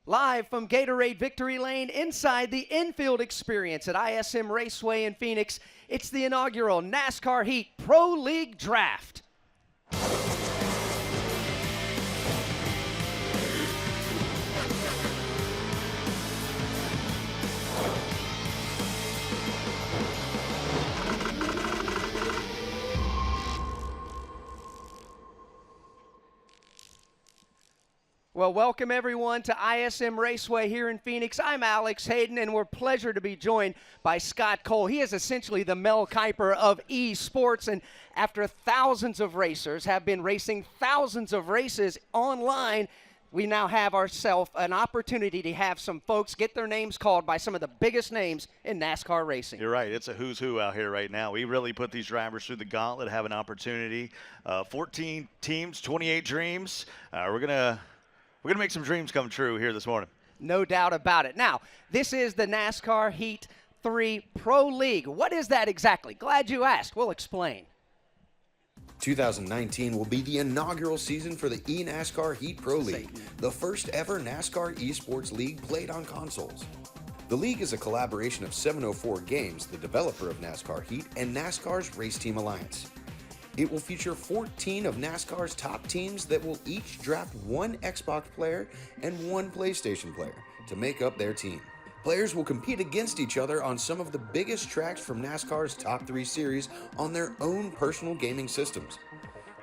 Live from Gatorade Victory Lane inside the infield experience at ISM Raceway in Phoenix, it's the inaugural NASCAR Heat Pro League Draft. Well, welcome everyone to ISM Raceway here in Phoenix. I'm Alex Hayden, and we're pleased to be joined by Scott Cole. He is essentially the Mel Kiper of esports, and after thousands of racers have been racing thousands of races online, we now have ourselves an opportunity to have some folks get their names called by some of the biggest names in NASCAR racing. You're right. It's a who's who out here right now. We really put these drivers through the gauntlet, have an opportunity. 14 teams, 28 dreams. We're going to make some dreams come true here this morning. No doubt about it. Now, this is the NASCAR Heat 3 Pro League. What is that exactly? Glad you asked. We'll explain. 2019 will be the inaugural season for the eNASCAR Heat Pro League, the first ever NASCAR esports league played on consoles. The league is a collaboration of 704 Games, the developer of NASCAR Heat, and NASCAR's Race Team Alliance. It will feature 14 of NASCAR's top teams that will each draft one Xbox player and one PlayStation player to make up their team. Players will compete against each other on some of the biggest tracks from NASCAR's top 3 series on their own personal gaming systems.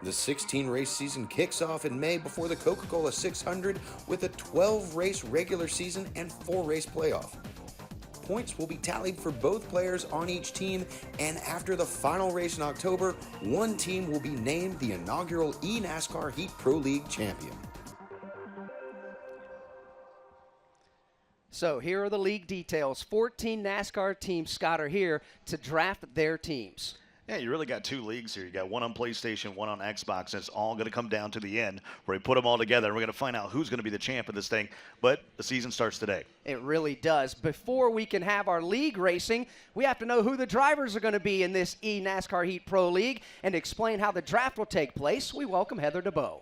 The 16-race season kicks off in May before the Coca-Cola 600 with a 12-race regular season and 4-race playoff. Points will be tallied for both players on each team, and after the final race in October, one team will be named the inaugural eNASCAR Heat Pro League champion. So here are the league details. 14 NASCAR teams, Scott, are here to draft their teams. Yeah, you really got 2 leagues here. You got one on PlayStation, one on Xbox, and it's all going to come down to the end where we put them all together, and we're going to find out who's going to be the champ of this thing. But the season starts today. It really does. Before we can have our league racing, we have to know who the drivers are going to be in this eNASCAR Heat Pro League, and to explain how the draft will take place, we welcome Heather DeBow.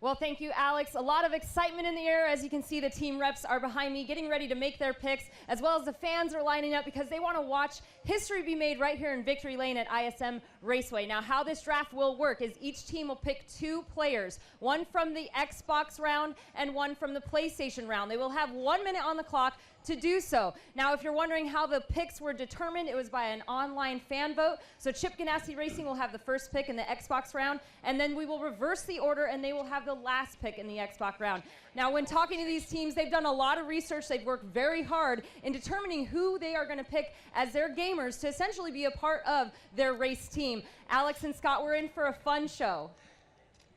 Well, thank you, Alex. A lot of excitement in the air. As you can see, the team reps are behind me getting ready to make their picks, as well as the fans are lining up because they want to watch history be made right here in Victory Lane at ISM Raceway. Now, how this draft will work is each team will pick 2 players, one from the Xbox round and one from the PlayStation round. They will have 1 minute on the clock to do so. Now, if you're wondering how the picks were determined, it was by an online fan vote. So Chip Ganassi Racing will have the first pick in the Xbox round, and then we will reverse the order, and they will have the last pick in the Xbox round. Now, when talking to these teams, they've done a lot of research. They've worked very hard in determining who they are going to pick as their gamers to essentially be a part of their race team. Alex and Scott, we're in for a fun show.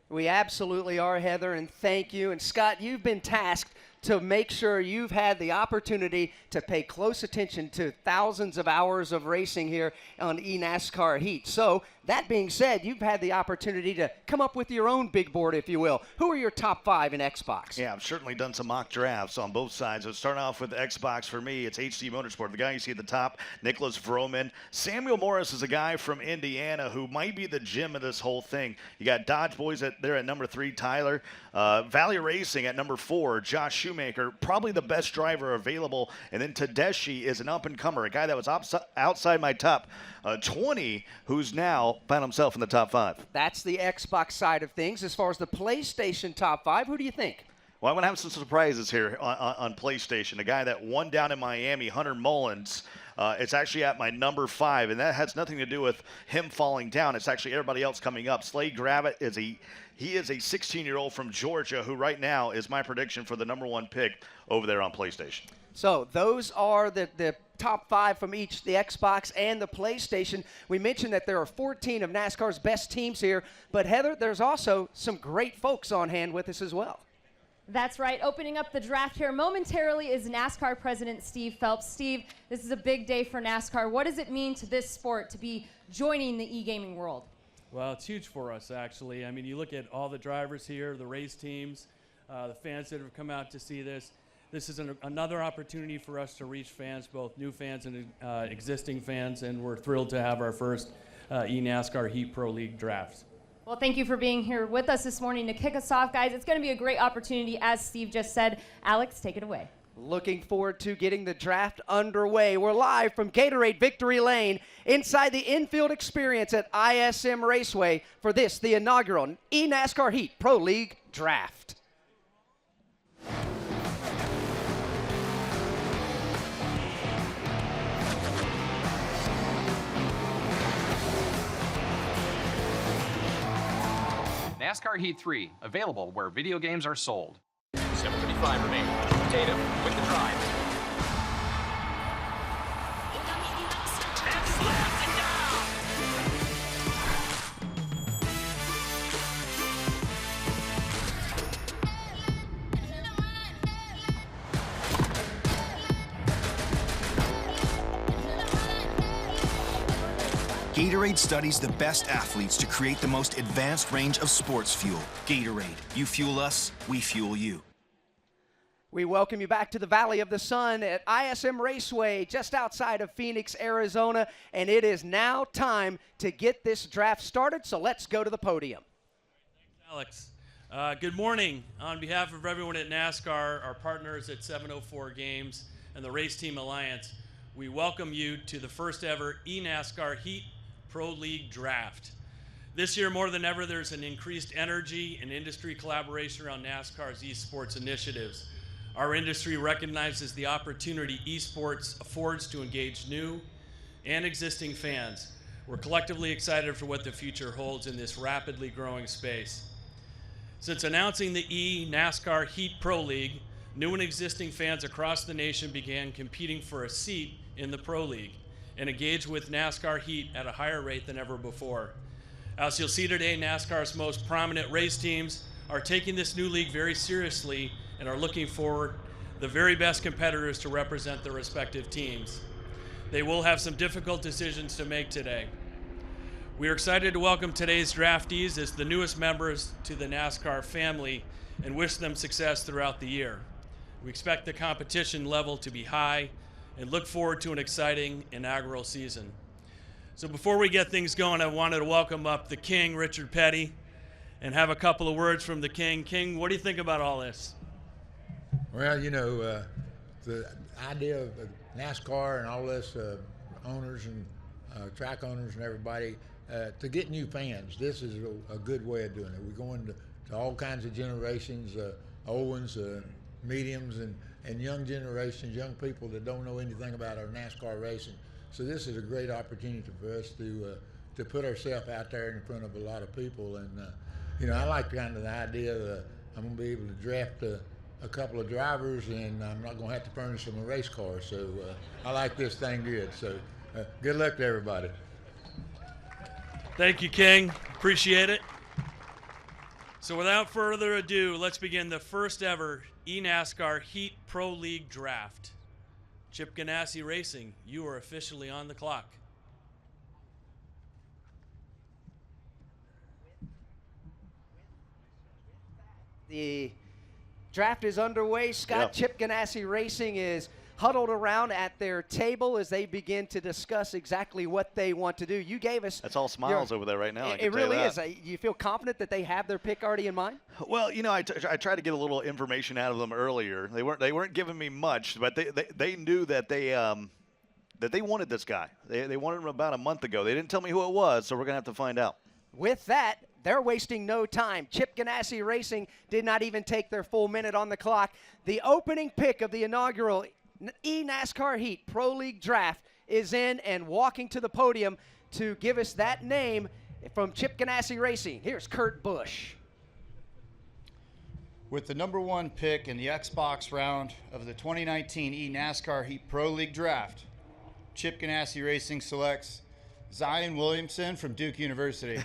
We absolutely are, Heather, and thank you. And Scott, you've been tasked to make sure you've had the opportunity to pay close attention to thousands of hours of racing here on eNASCAR Heat. So, that being said, you've had the opportunity to come up with your own big board, if you will. Who are your top 5 in Xbox? Yeah, I've certainly done some mock drafts on both sides. So starting off with Xbox for me, it's HD Motorsport. The guy you see at the top, Nicholas Vroman. Samuel Morris is a guy from Indiana who might be the gem of this whole thing. You got Dodge Boys there at number 3, Tyler. Valley Racing at number 4, Josh Shoemaker, probably the best driver available. And then Tedeschi is an up-and-comer, a guy that was outside my top 20, who's now found himself in the top 5. That's the Xbox side of things. As far as the PlayStation top 5, who do you think? Well, I'm going to have some surprises here on PlayStation. A guy that won down in Miami, Hunter Mullins, it's actually at my number 5, and that has nothing to do with him falling down. It's actually everybody else coming up. Slade Gravitt is a 16-year-old from Georgia who right now is my prediction for the number 1 pick over there on PlayStation. So those are the top 5 from each, the Xbox and the PlayStation. We mentioned that there are 14 of NASCAR's best teams here, but Heather, there's also some great folks on hand with us as well. That's right. Opening up the draft here momentarily is NASCAR President Steve Phelps. Steve, this is a big day for NASCAR. What does it mean to this sport to be joining the e-gaming world? Well, it's huge for us, actually. I mean, you look at all the drivers here, the race teams, the fans that have come out to see this. This is another opportunity for us to reach fans, both new fans and existing fans, and we're thrilled to have our first eNASCAR Heat Pro League draft. Well, thank you for being here with us this morning to kick us off, guys. It's going to be a great opportunity, as Steve just said. Alex, take it away. Looking forward to getting the draft underway. We're live from Gatorade Victory Lane inside the infield experience at ISM Raceway for this, the inaugural eNASCAR Heat Pro League Draft. NASCAR Heat 3, available where video games are sold. 7:35 remaining. Tatum with the drive. And slams it down. Gatorade studies the best athletes to create the most advanced range of sports fuel. Gatorade, you fuel us, we fuel you. We welcome you back to the Valley of the Sun at ISM Raceway just outside of Phoenix, Arizona, and it is now time to get this draft started, so let's go to the podium. Alex, good morning. On behalf of everyone at NASCAR, our partners at 704 Games, and the Race Team Alliance, we welcome you to the first ever eNASCAR Heat Pro League Draft. This year, more than ever, there's an increased energy and industry collaboration around NASCAR's esports initiatives. Our industry recognizes the opportunity esports affords to engage new and existing fans. We're collectively excited for what the future holds in this rapidly growing space. Since announcing the eNASCAR Heat Pro League, new and existing fans across the nation began competing for a seat in the Pro League and engage with NASCAR Heat at a higher rate than ever before. As you'll see today, NASCAR's most prominent race teams are taking this new league very seriously and are looking forward the very best competitors to represent their respective teams. They will have some difficult decisions to make today. We are excited to welcome today's draftees as the newest members to the NASCAR family and wish them success throughout the year. We expect the competition level to be high and look forward to an exciting inaugural season. So before we get things going, I wanted to welcome up the King, Richard Petty, and have a couple of words from the King. King, what do you think about all this? Well, you know, the idea of NASCAR and all this owners and track owners and everybody, to get new fans, this is a good way of doing it. We're going to all kinds of generations, old ones, mediums, and young generations, young people that don't know anything about our NASCAR racing. So this is a great opportunity for us to put ourselves out there in front of a lot of people. And, you know, I like kind of the idea that I'm going to be able to draft a couple of drivers, and I'm not going to have to furnish them a race car. So I like this thing good. So good luck to everybody. Thank you, King. Appreciate it. So without further ado, let's begin the first ever eNASCAR Heat Pro League Draft. Chip Ganassi Racing, you are officially on the clock. The draft is underway. Scott, Yep. Chip Ganassi Racing is huddled around at their table as they begin to discuss exactly what they want to do. You gave us... That's all smiles over there right now. It really is. You feel confident that they have their pick already in mind? Well, you know, I tried to get a little information out of them earlier. They weren't giving me much, but they knew that they wanted this guy. They wanted him about a month ago. They didn't tell me who it was, so we're gonna have to find out. With that, they're wasting no time. Chip Ganassi Racing did not even take their full minute on the clock. The opening pick of the inaugural eNASCAR Heat Pro League Draft is in, and walking to the podium to give us that name from Chip Ganassi Racing. Here's Kurt Busch. With the number one pick in the Xbox round of the 2019 eNASCAR Heat Pro League Draft, Chip Ganassi Racing selects Zion Williamson from Duke University.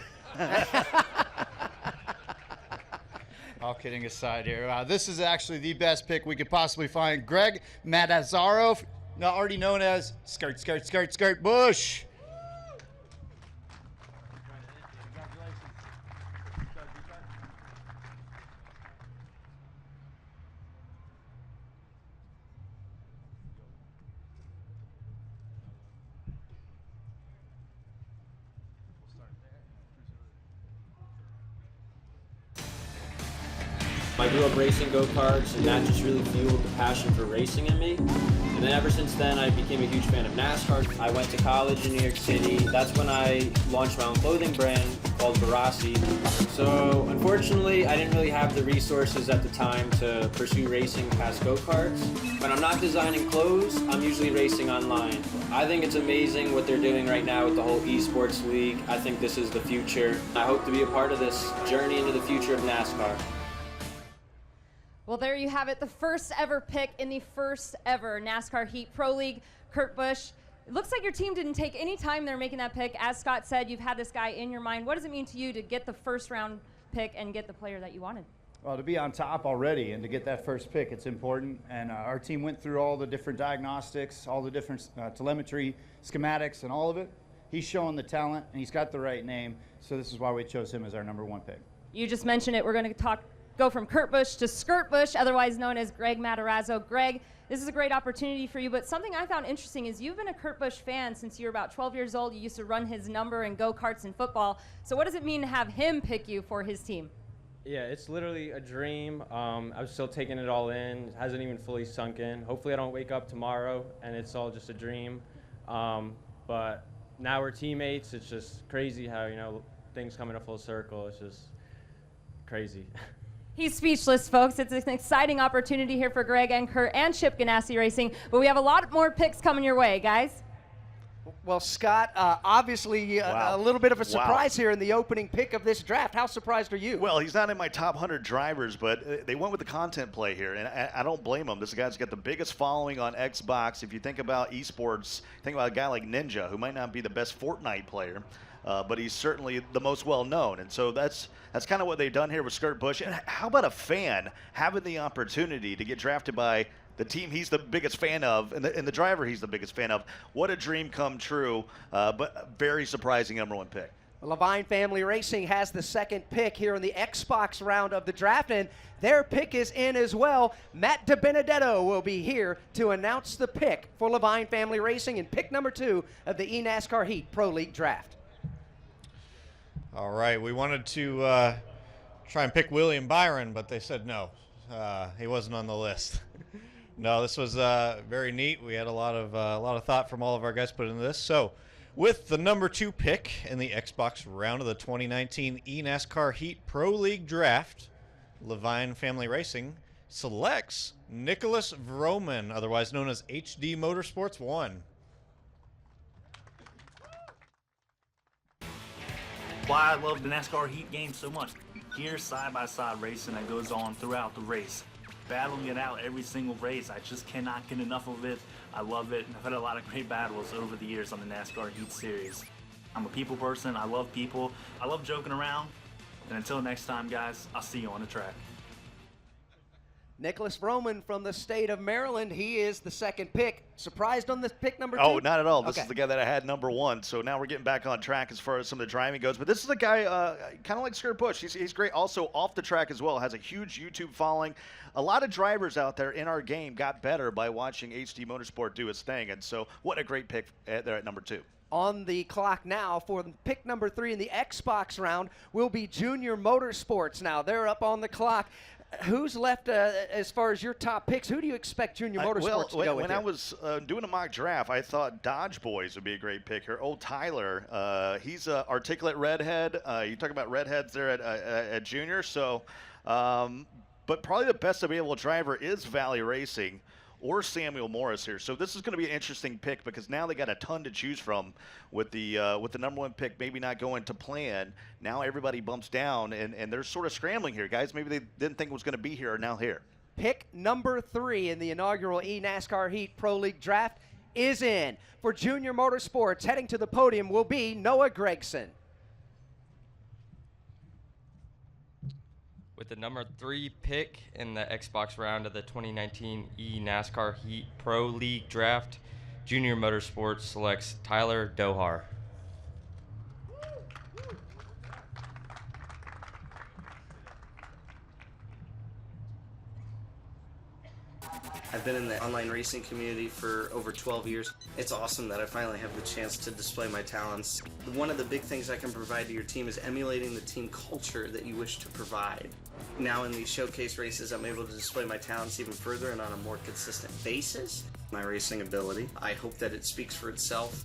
All kidding aside here, this is actually the best pick we could possibly find. Greg Matazzaro, already known as Skirt Busch. grew up racing go-karts, and that just really fueled the passion for racing in me. And then ever since then, I became a huge fan of NASCAR. I went to college in New York City. That's when I launched my own clothing brand called Barassi. So unfortunately, I didn't really have the resources at the time to pursue racing past go-karts. When I'm not designing clothes, I'm usually racing online. I think it's amazing what they're doing right now with the whole esports league. I think this is the future. I hope to be a part of this journey into the future of NASCAR. Well, there you have it, the first ever pick in the first ever NASCAR Heat Pro League, Kurt Busch. It looks like your team didn't take any time there making that pick. As Scott said, you've had this guy in your mind. What does it mean to you to get the first round pick and get the player that you wanted? Well, to be on top already and to get that first pick, it's important. And our team went through all the different diagnostics, all the different telemetry, schematics, and all of it. He's showing the talent, and he's got the right name. So this is why we chose him as our #1 pick. You just mentioned it. We're going to go from Kurt Busch to Skirt Busch, otherwise known as Greg Matarazzo. Greg, this is a great opportunity for you, but something I found interesting is you've been a Kurt Busch fan since you were about 12 years old. You used to run his number in go-karts and football. So what does it mean to have him pick you for his team? Yeah, it's literally a dream. I'm still taking it all in. It hasn't even fully sunk in. Hopefully I don't wake up tomorrow and it's all just a dream. But now we're teammates. It's just crazy how, things come in a full circle. It's just crazy. He's speechless, folks. It's an exciting opportunity here for Greg and Kerr and Chip Ganassi Racing, but we have a lot more picks coming your way, guys. Well, Scott, obviously a little bit of a surprise here in the opening pick of this draft. How surprised are you? Well, he's not in my top 100 drivers, but they went with the content play here, and I don't blame him. This guy's got the biggest following on Xbox. If you think about esports, think about a guy like Ninja, who might not be the best Fortnite player, but he's certainly the most well-known. And so that's kind of what they've done here with Skirt Busch. And how about a fan having the opportunity to get drafted by the team he's the biggest fan of and the driver he's the biggest fan of? What a dream come true, but very surprising #1 pick. Levine Family Racing has the second pick here in the Xbox round of the draft, and their pick is in as well. Matt DiBenedetto will be here to announce the pick for Levine Family Racing in pick #2 of the eNASCAR Heat Pro League draft. All right, we wanted to try and pick William Byron, but they said no. He wasn't on the list. No, this was very neat. We had a lot of thought from all of our guys put into this. So, with the #2 pick in the Xbox round of the 2019 eNASCAR Heat Pro League Draft, Levine Family Racing selects Nicholas Vroman, otherwise known as HD Motorsports 1. Why I love the NASCAR Heat game so much. Here's side-by-side racing that goes on throughout the race. Battling it out every single race. I just cannot get enough of it. I love it. I've had a lot of great battles over the years on the NASCAR Heat Series. I'm a people person. I love people. I love joking around. And until next time, guys, I'll see you on the track. Nicholas Vroman from the state of Maryland. He is the second pick. Surprised on this pick #2? Oh, not at all. This is the guy that I had #1. So now we're getting back on track as far as some of the driving goes. But this is a guy kind of like Skirt Busch. He's great. Also off the track as well. Has a huge YouTube following. A lot of drivers out there in our game got better by watching HD Motorsport do his thing. And so what a great pick there at #2. On the clock now for pick #3 in the Xbox round will be Junior Motorsports. Now they're up on the clock. Who's left as far as your top picks? Who do you expect Junior Motorsports to go with? When I was doing a mock draft, I thought Dodge Boys would be a great pick here. Oh, Tyler, he's an articulate redhead. You talk about redheads there at Junior. So, but probably the best available driver is Valley Racing or Samuel Morris here. So this is going to be an interesting pick because now they got a ton to choose from with the #1 pick maybe not going to plan. Now everybody bumps down and they're sort of scrambling here, guys. Maybe they didn't think it was going to be here, now here. Pick #3 in the inaugural eNASCAR Heat Pro League draft is in. For Junior Motorsports, heading to the podium will be Noah Gregson. With the #3 pick in the Xbox round of the 2019 eNASCAR Heat Pro League draft, Junior Motorsports selects Tyler Dohar. I've been in the online racing community for over 12 years. It's awesome that I finally have the chance to display my talents. One of the big things I can provide to your team is emulating the team culture that you wish to provide. Now in these showcase races, I'm able to display my talents even further and on a more consistent basis. My racing ability, I hope that it speaks for itself.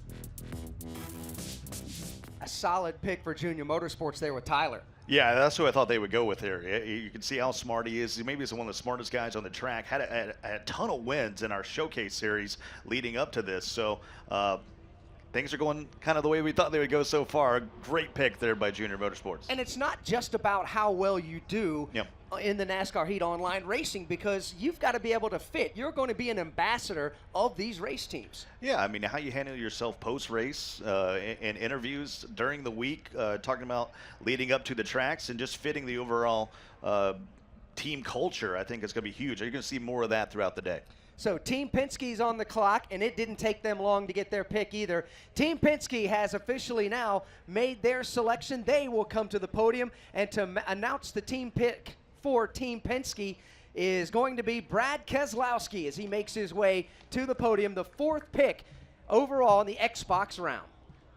A solid pick for Junior Motorsports there with Tyler. Yeah, that's who I thought they would go with here. You can see how smart he is. Maybe he's one of the smartest guys on the track. Had a ton of wins in our showcase series leading up to this. So things are going kind of the way we thought they would go so far. Great pick there by Junior Motorsports. And it's not just about how well you do in the NASCAR Heat Online racing, because you've got to be able to fit. You're going to be an ambassador of these race teams. Yeah, I mean, how you handle yourself post-race in interviews during the week, talking about leading up to the tracks and just fitting the overall team culture, I think is going to be huge. You're going to see more of that throughout the day. So Team Penske's on the clock, and it didn't take them long to get their pick either. Team Penske has officially now made their selection. They will come to the podium, and to announce the team pick for Team Penske is going to be Brad Keselowski as he makes his way to the podium, the 4th pick overall in the Xbox round.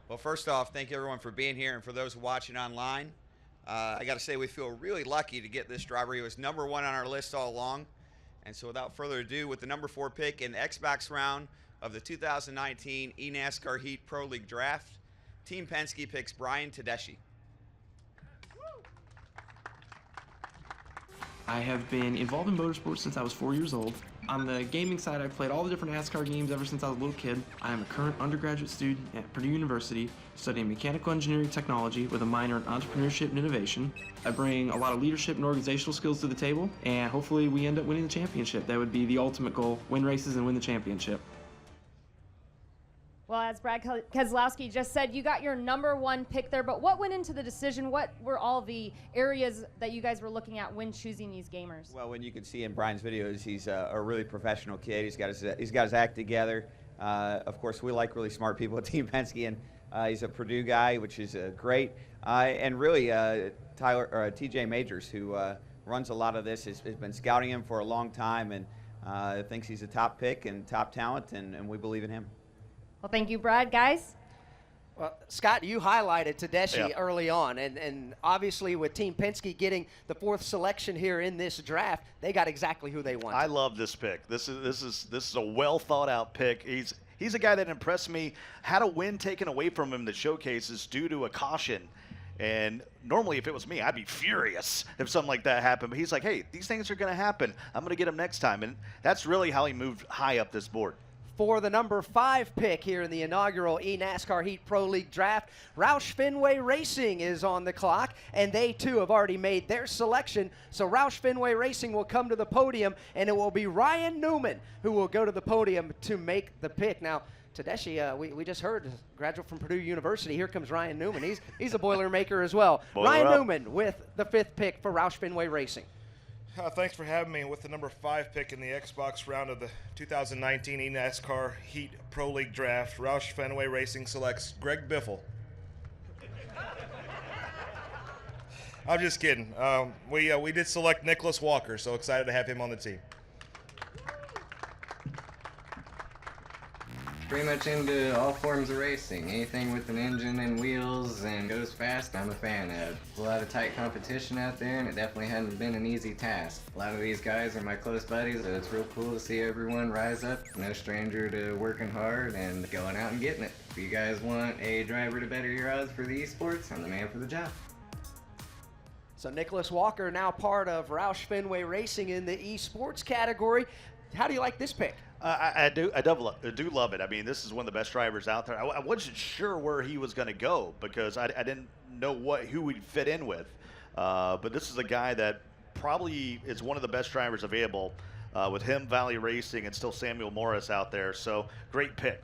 Well, first off, thank you everyone for being here, and for those watching online. I got to say we feel really lucky to get this driver. He was number 1 on our list all along. And so without further ado, with the number 4 pick in the Xbox round of the 2019 eNASCAR Heat Pro League Draft, Team Penske picks Brian Tedeschi. I have been involved in motorsports since I was 4 years old. On the gaming side, I've played all the different NASCAR games ever since I was a little kid. I am a current undergraduate student at Purdue University, studying mechanical engineering technology with a minor in entrepreneurship and innovation. I bring a lot of leadership and organizational skills to the table, and hopefully we end up winning the championship. That would be the ultimate goal: win races and win the championship. Well, as Brad Keselowski just said, you got your number 1 pick there, but what went into the decision? What were all the areas that you guys were looking at when choosing these gamers? Well, when you can see in Brian's videos, he's a really professional kid. He's got his act together. Of course, we like really smart people at Team Penske, and he's a Purdue guy, which is great. And really, TJ Majors, who runs a lot of this, has been scouting him for a long time, and thinks he's a top pick and top talent, and we believe in him. Well, thank you, Brad. Guys? Well, Scott, you highlighted Tedeschi early on, and obviously with Team Penske getting the 4th selection here in this draft, they got exactly who they wanted. I love this pick. This is a well thought out pick. He's a guy that impressed me. Had a win taken away from him in the showcases due to a caution. And normally, if it was me, I'd be furious if something like that happened. But he's like, hey, these things are going to happen. I'm going to get him next time. And that's really how he moved high up this board. For the number 5 pick here in the inaugural eNASCAR Heat Pro League Draft, Roush Fenway Racing is on the clock, and they too have already made their selection. So Roush Fenway Racing will come to the podium, and it will be Ryan Newman who will go to the podium to make the pick. Now, Tedeschi, we just heard, graduate from Purdue University. Here comes Ryan Newman. He's a Boilermaker as well. Ryan Newman with the 5th pick for Roush Fenway Racing. Thanks for having me. With the number 5 pick in the Xbox round of the 2019 eNASCAR Heat Pro League Draft, Roush Fenway Racing selects Greg Biffle. I'm just kidding. We did select Nicholas Walker, so excited to have him on the team. Pretty much into all forms of racing. Anything with an engine and wheels and goes fast, I'm a fan of. A lot of tight competition out there, and it definitely hasn't been an easy task. A lot of these guys are my close buddies, so it's real cool to see everyone rise up. No stranger to working hard and going out and getting it. If you guys want a driver to better your odds for the esports, I'm the man for the job. So Nicholas Walker now part of Roush Fenway Racing in the esports category. How do you like this pick? I do love it. I mean, this is one of the best drivers out there. I wasn't sure where he was going to go because I didn't know who he'd fit in with. But this is a guy that probably is one of the best drivers available with him, Valley Racing, and still Samuel Morris out there. So great pick.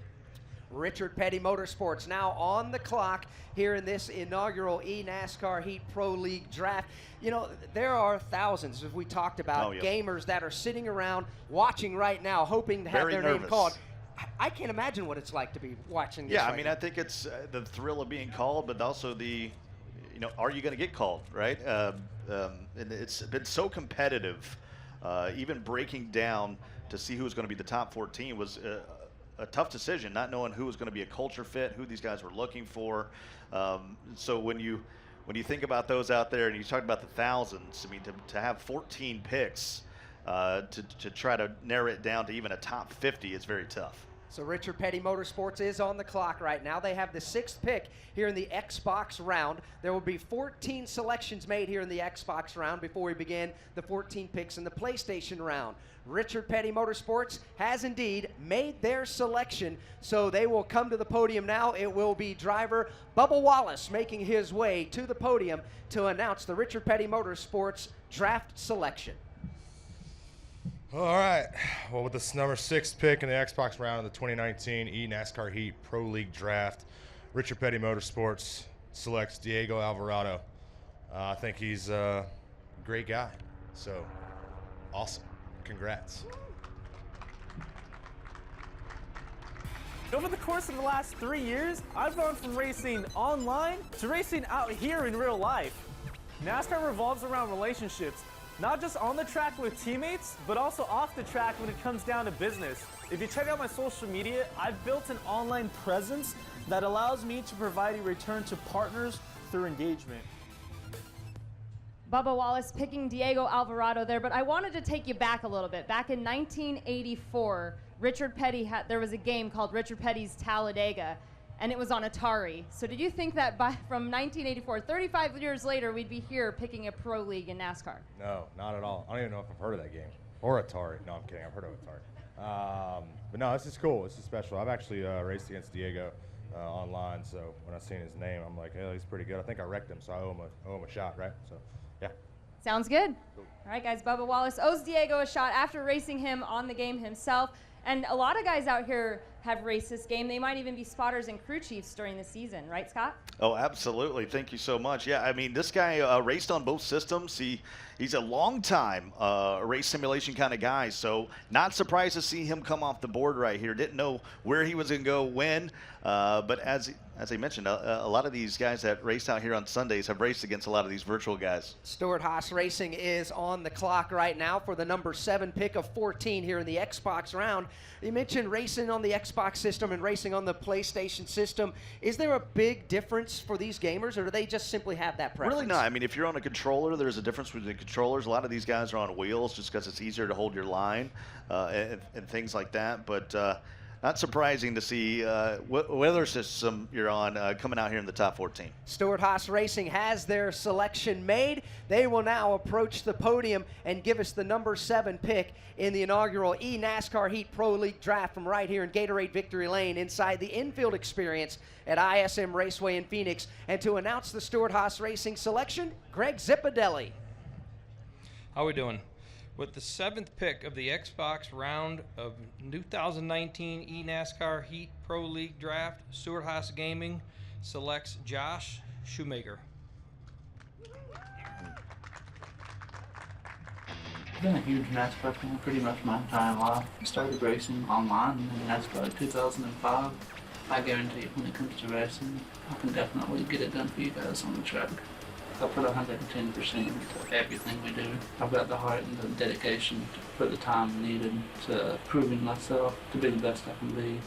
Richard Petty Motorsports now on the clock here in this inaugural eNASCAR Heat Pro League Draft. You know, there are thousands, as we talked about, gamers that are sitting around watching right now, hoping to have their name called. I can't imagine what it's like to be watching this. Yeah, I mean, I think it's the thrill of being called, but also the, are you going to get called, right? And it's been so competitive. Even breaking down to see who's going to be the top 14 was a tough decision, not knowing who was going to be a culture fit, who these guys were looking for. So when you when you think about those out there, and you talk about the thousands, I mean, to have 14 picks to try to narrow it down to even a top 50 is very tough. So Richard Petty Motorsports is on the clock right now. They have the 6th pick here in the Xbox round. There will be 14 selections made here in the Xbox round before we begin the 14 picks in the PlayStation round. Richard Petty Motorsports has indeed made their selection, so they will come to the podium now. It will be driver Bubba Wallace making his way to the podium to announce the Richard Petty Motorsports draft selection. All right. Well, with this number 6 pick in the Xbox round of the 2019 eNASCAR Heat Pro League Draft, Richard Petty Motorsports selects Diego Alvarado. I think he's a great guy. So, awesome. Congrats. Over the course of the last 3 years, I've gone from racing online to racing out here in real life. NASCAR revolves around relationships, not just on the track with teammates, but also off the track when it comes down to business. If you check out my social media, I've built an online presence that allows me to provide a return to partners through engagement. Bubba Wallace picking Diego Alvarado there, but I wanted to take you back a little bit. Back in 1984, Richard Petty there was a game called Richard Petty's Talladega, and it was on Atari. So did you think that from 1984, 35 years later, we'd be here picking a pro league in NASCAR? No, not at all. I don't even know if I've heard of that game. Or Atari. No, I'm kidding. I've heard of Atari. But no, this is cool. This is special. I've actually raced against Diego online, so when I seen his name, I'm like, hey, he's pretty good. I think I wrecked him, so I owe him a shot, right? So, yeah. Sounds good. Cool. All right, guys, Bubba Wallace owes Diego a shot after racing him on the game himself. And a lot of guys out here have raced this game. They might even be spotters and crew chiefs during the season, right, Scott? Oh, absolutely. Thank you so much. Yeah, I mean, this guy raced on both systems. He's a long-time race simulation kind of guy, so not surprised to see him come off the board right here. Didn't know where he was going to go when, but as I mentioned, a lot of these guys that raced out here on Sundays have raced against a lot of these virtual guys. Stewart-Haas Racing is on the clock right now for the number 7 pick of 14 here in the Xbox round. You mentioned racing on the Xbox system and racing on the PlayStation system. Is there a big difference for these gamers, or do they just simply have that preference? Really not. I mean, if you're on a controller, there's a difference between the controllers. A lot of these guys are on wheels just because it's easier to hold your line and things like that. But not surprising to see whether system you're on coming out here in the top 14. Stewart-Haas Racing has their selection made. They will now approach the podium and give us the number 7 pick in the inaugural eNASCAR Heat Pro League Draft from right here in Gatorade Victory Lane inside the infield experience at ISM Raceway in Phoenix. And to announce the Stewart-Haas Racing selection, Greg Zipadelli. How we doing? With the 7th pick of the Xbox round of 2019 eNASCAR Heat Pro League Draft, Stewart-Haas Gaming selects Josh Shoemaker. I've been a huge NASCAR fan pretty much my entire life. I started racing online in NASCAR in 2005. I guarantee you, when it comes to racing, I can definitely get it done for you guys on the track. I put 110% into everything we do. I've got the heart and the dedication to put the time needed to proving myself to be the best I can be.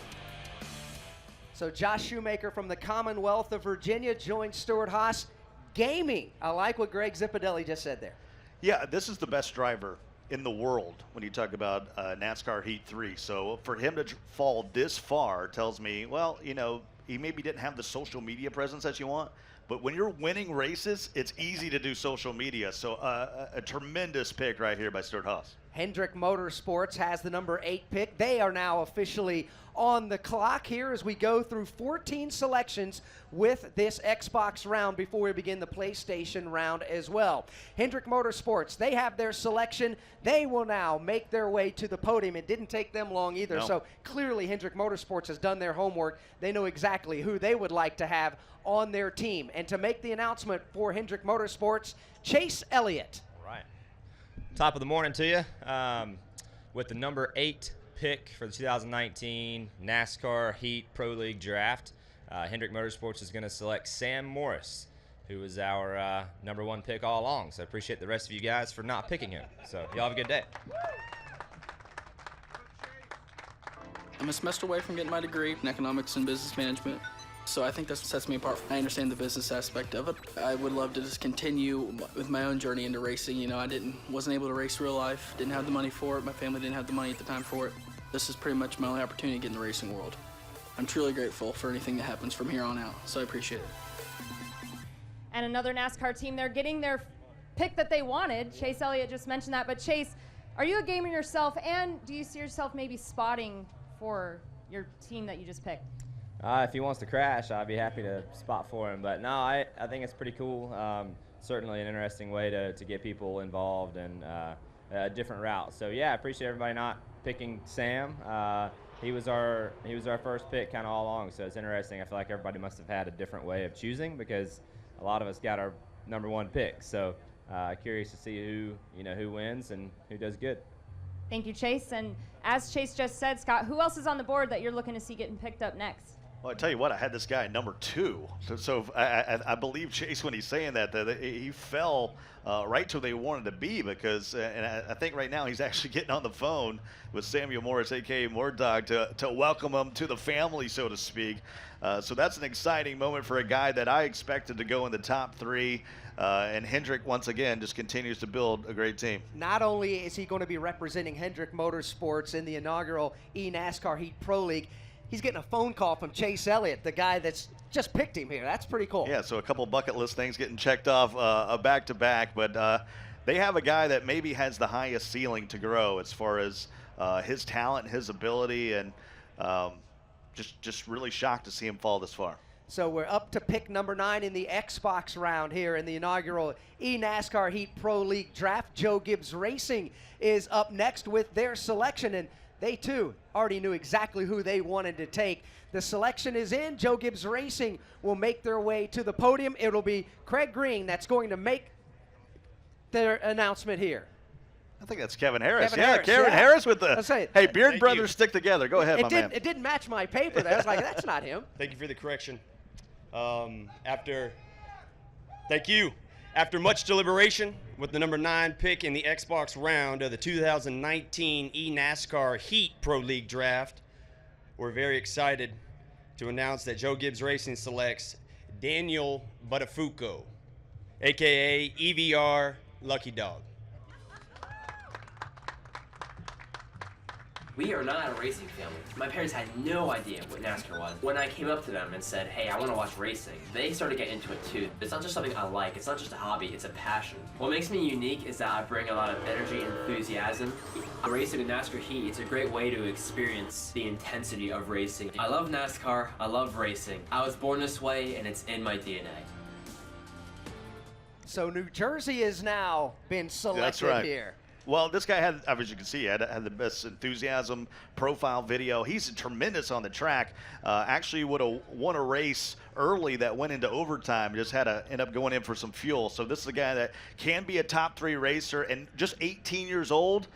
So Josh Shoemaker from the Commonwealth of Virginia joins Stewart-Haas Gaming. I like what Greg Zipadelli just said there. Yeah, this is the best driver in the world when you talk about NASCAR Heat 3. So for him to fall this far tells me, well, you know, he maybe didn't have the social media presence that you want, but when you're winning races, it's easy to do social media. So a tremendous pick right here by Stewart-Haas. Hendrick Motorsports has the number 8 pick. They are now officially on the clock here as we go through 14 selections with this Xbox round before we begin the PlayStation round as well. Hendrick Motorsports, they have their selection. They will now make their way to the podium. It didn't take them long either, No. so clearly Hendrick Motorsports has done their homework. They know exactly who they would like to have on their team. And to make the announcement for Hendrick Motorsports, Chase Elliott. Right. Top of the morning to you. With the number 8 pick for the 2019 NASCAR Heat Pro League Draft, Hendrick Motorsports is going to select Sam Morris, who was our number 1 pick all along. So I appreciate the rest of you guys for not picking him. So y'all have a good day. I'm a semester away from getting my degree in economics and business management. So I think that sets me apart. I understand the business aspect of it. I would love to just continue with my own journey into racing. You know, I wasn't able to race real life, didn't have the money for it. My family didn't have the money at the time for it. This is pretty much my only opportunity to get in the racing world. I'm truly grateful for anything that happens from here on out, so I appreciate it. And another NASCAR team, they're getting their pick that they wanted. Chase Elliott just mentioned that, but Chase, are you a gamer yourself, and do you see yourself maybe spotting for your team that you just picked? If he wants to crash, I'd be happy to spot for him. But no, I think it's pretty cool. Certainly an interesting way to get people involved and a different route. So yeah, I appreciate everybody not picking Sam. He was our first pick kind of all along. So it's interesting. I feel like everybody must have had a different way of choosing because a lot of us got our #1 pick. So curious to see who wins and who does good. Thank you, Chase. And as Chase just said, Scott, who else is on the board that you're looking to see getting picked up next? Well, I tell you what, I had this guy #2. So I believe Chase when he's saying that he fell right to where they wanted to be because, and I think right now he's actually getting on the phone with Samuel Morris, a.k.a. Mordog, to welcome him to the family, so to speak. So that's an exciting moment for a guy that I expected to go in the top 3. And Hendrick, once again, just continues to build a great team. Not only is he going to be representing Hendrick Motorsports in the inaugural eNASCAR Heat Pro League, he's getting a phone call from Chase Elliott, the guy that's just picked him here. That's pretty cool. Yeah, so a couple bucket list things getting checked off back-to-back, but they have a guy that maybe has the highest ceiling to grow as far as his talent, his ability, and just really shocked to see him fall this far. So we're up to pick #9 in the Xbox round here in the inaugural eNASCAR Heat Pro League draft. Joe Gibbs Racing is up next with their selection, and they too already knew exactly who they wanted to take. The selection is in. Joe Gibbs Racing will make their way to the podium. It'll be Craig Green that's going to make their announcement here. I think that's Kevin Harris. Kevin Harris with the, hey, Beard Brothers stick together. Go ahead, my man. It didn't match my paper there. I was like, that's not him. Thank you for the correction. After much deliberation, with the #9 pick in the Xbox round of the 2019 eNASCAR Heat Pro League Draft, we're very excited to announce that Joe Gibbs Racing selects Daniel Buttafuoco, a.k.a. EVR Lucky Dog. We are not a racing family. My parents had no idea what NASCAR was. When I came up to them and said, hey, I want to watch racing, they started getting into it too. It's not just something I like, it's not just a hobby, it's a passion. What makes me unique is that I bring a lot of energy and enthusiasm. Racing in NASCAR Heat, it's a great way to experience the intensity of racing. I love NASCAR, I love racing. I was born this way and it's in my DNA. So New Jersey has now been selected That's right. here. Well, this guy had, as you can see, had the best enthusiasm, profile video. He's tremendous on the track. Actually would have won a race early that went into overtime. Just had to end up going in for some fuel. So this is a guy that can be a top 3 racer and just 18 years old.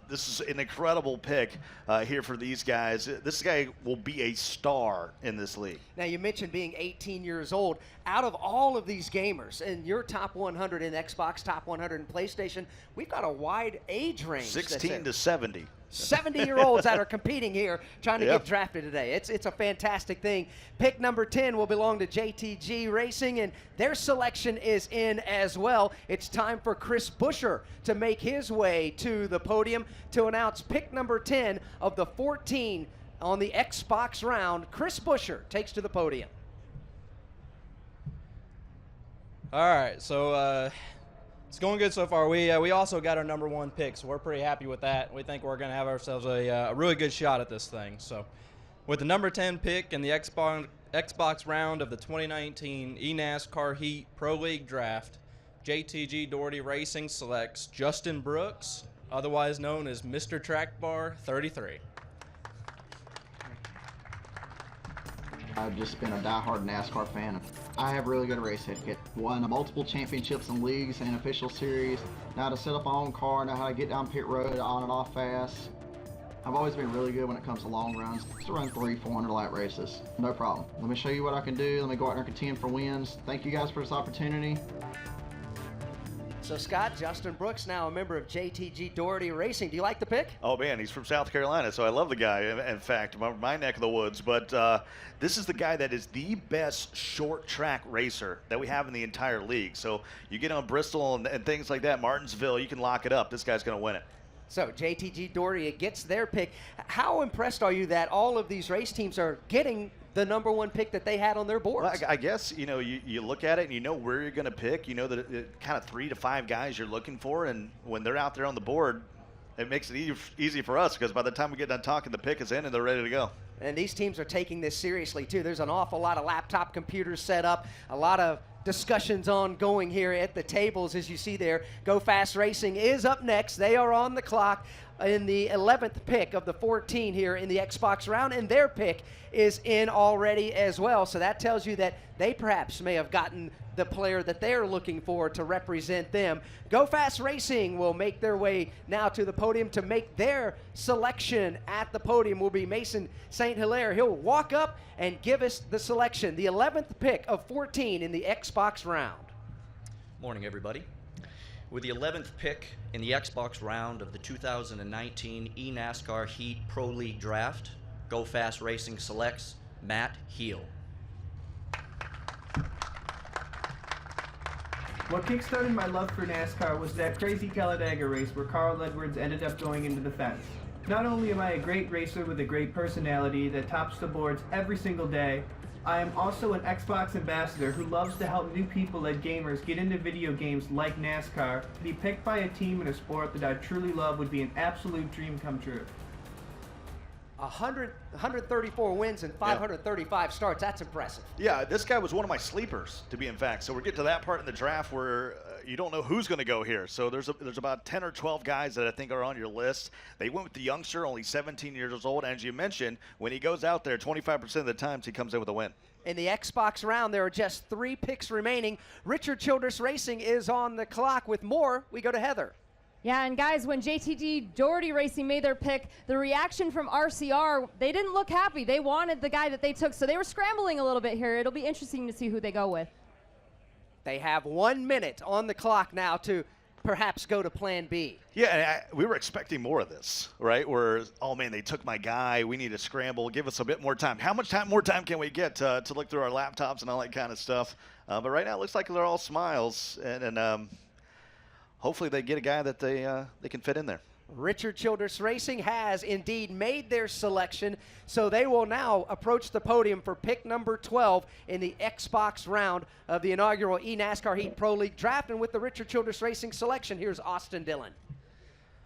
This is an incredible pick here for these guys. This guy will be a star in this league. Now, you mentioned being 18 years old. Out of all of these gamers, in your top 100 in Xbox, top 100 in PlayStation, we've got a wide age range. 16 to 70. 70-year-olds that are competing here trying to get drafted today. It's a fantastic thing. Pick #10 will belong to JTG Racing, and their selection is in as well. It's time for Chris Buescher to make his way to the podium to announce pick #10 of the 14 on the Xbox round. Chris Buescher takes to the podium. All right, so it's going good so far. We also got our #1 pick, so we're pretty happy with that. We think we're going to have ourselves a really good shot at this thing. So with the #10 pick in the Xbox round of the 2019 eNASCAR Heat Pro League Draft, JTG Doherty Racing selects Justin Brooks, otherwise known as Mr. Track Bar 33. I've just been a die-hard NASCAR fan. I have really good race etiquette. Won multiple championships and leagues and official series. Know how to set up my own car, know how to get down pit road on and off fast. I've always been really good when it comes to long runs. Just to run 300-400 lap races. No problem. Let me show you what I can do. Let me go out there and contend for wins. Thank you guys for this opportunity. So, Scott, Justin Brooks, now a member of JTG Doherty Racing. Do you like the pick? Oh, man, he's from South Carolina, so I love the guy, in fact, my neck of the woods. But this is the guy that is the best short track racer that we have in the entire league. So you get on Bristol and things like that, Martinsville, you can lock it up. This guy's going to win it. So JTG Doherty gets their pick. How impressed are you that all of these race teams are getting the number one pick that they had on their boards? Well, I guess, you look at it and you know where you're going to pick. You know that kind of 3 to 5 guys you're looking for, and when they're out there on the board, it makes it easy for us because by the time we get done talking, the pick is in and they're ready to go. And these teams are taking this seriously, too. There's an awful lot of laptop computers set up, a lot of discussions ongoing here at the tables, as you see there. Go Fast Racing is up next. They are on the clock in the 11th pick of the 14 here in the Xbox round, and their pick is in already as well. So that tells you that they perhaps may have gotten the player that they're looking for to represent them. Go Fast Racing will make their way now to the podium to make their selection. At the podium will be Mason St. Hilaire. He'll walk up and give us the selection, the 11th pick of 14 in the Xbox round. Morning, everybody. With the 11th pick in the Xbox round of the 2019 eNASCAR Heat Pro League Draft, Go Fast Racing selects Matt Heel. What kickstarted my love for NASCAR was that crazy Talladega race where Carl Edwards ended up going into the fence. Not only am I a great racer with a great personality that tops the boards every single day, I am also an Xbox ambassador who loves to help new people and gamers get into video games like NASCAR. To be picked by a team in a sport that I truly love would be an absolute dream come true. 134 wins and 535 starts. That's impressive. Yeah, this guy was one of my sleepers, to be in fact. So we're getting to that part in the draft where you don't know who's going to go here. So there's about 10 or 12 guys that I think are on your list. They went with the youngster, only 17 years old. And as you mentioned, when he goes out there, 25% of the times he comes in with a win. In the Xbox round, there are just 3 picks remaining. Richard Childress Racing is on the clock. With more, we go to Heather. Yeah, and guys, when JTG Doherty Racing made their pick, the reaction from RCR, they didn't look happy. They wanted the guy that they took, so they were scrambling a little bit here. It'll be interesting to see who they go with. They have 1 minute on the clock now to perhaps go to plan B. Yeah, we were expecting more of this, right? Where, oh man, they took my guy. We need to scramble. Give us a bit more time. How much more time can we get to look through our laptops and all that kind of stuff? But right now, it looks like they're all smiles, and hopefully they get a guy that they can fit in there. Richard Childress Racing has indeed made their selection, so they will now approach the podium for pick number 12 in the Xbox round of the inaugural eNASCAR Heat Pro League Draft. And with the Richard Childress Racing selection, here's Austin Dillon.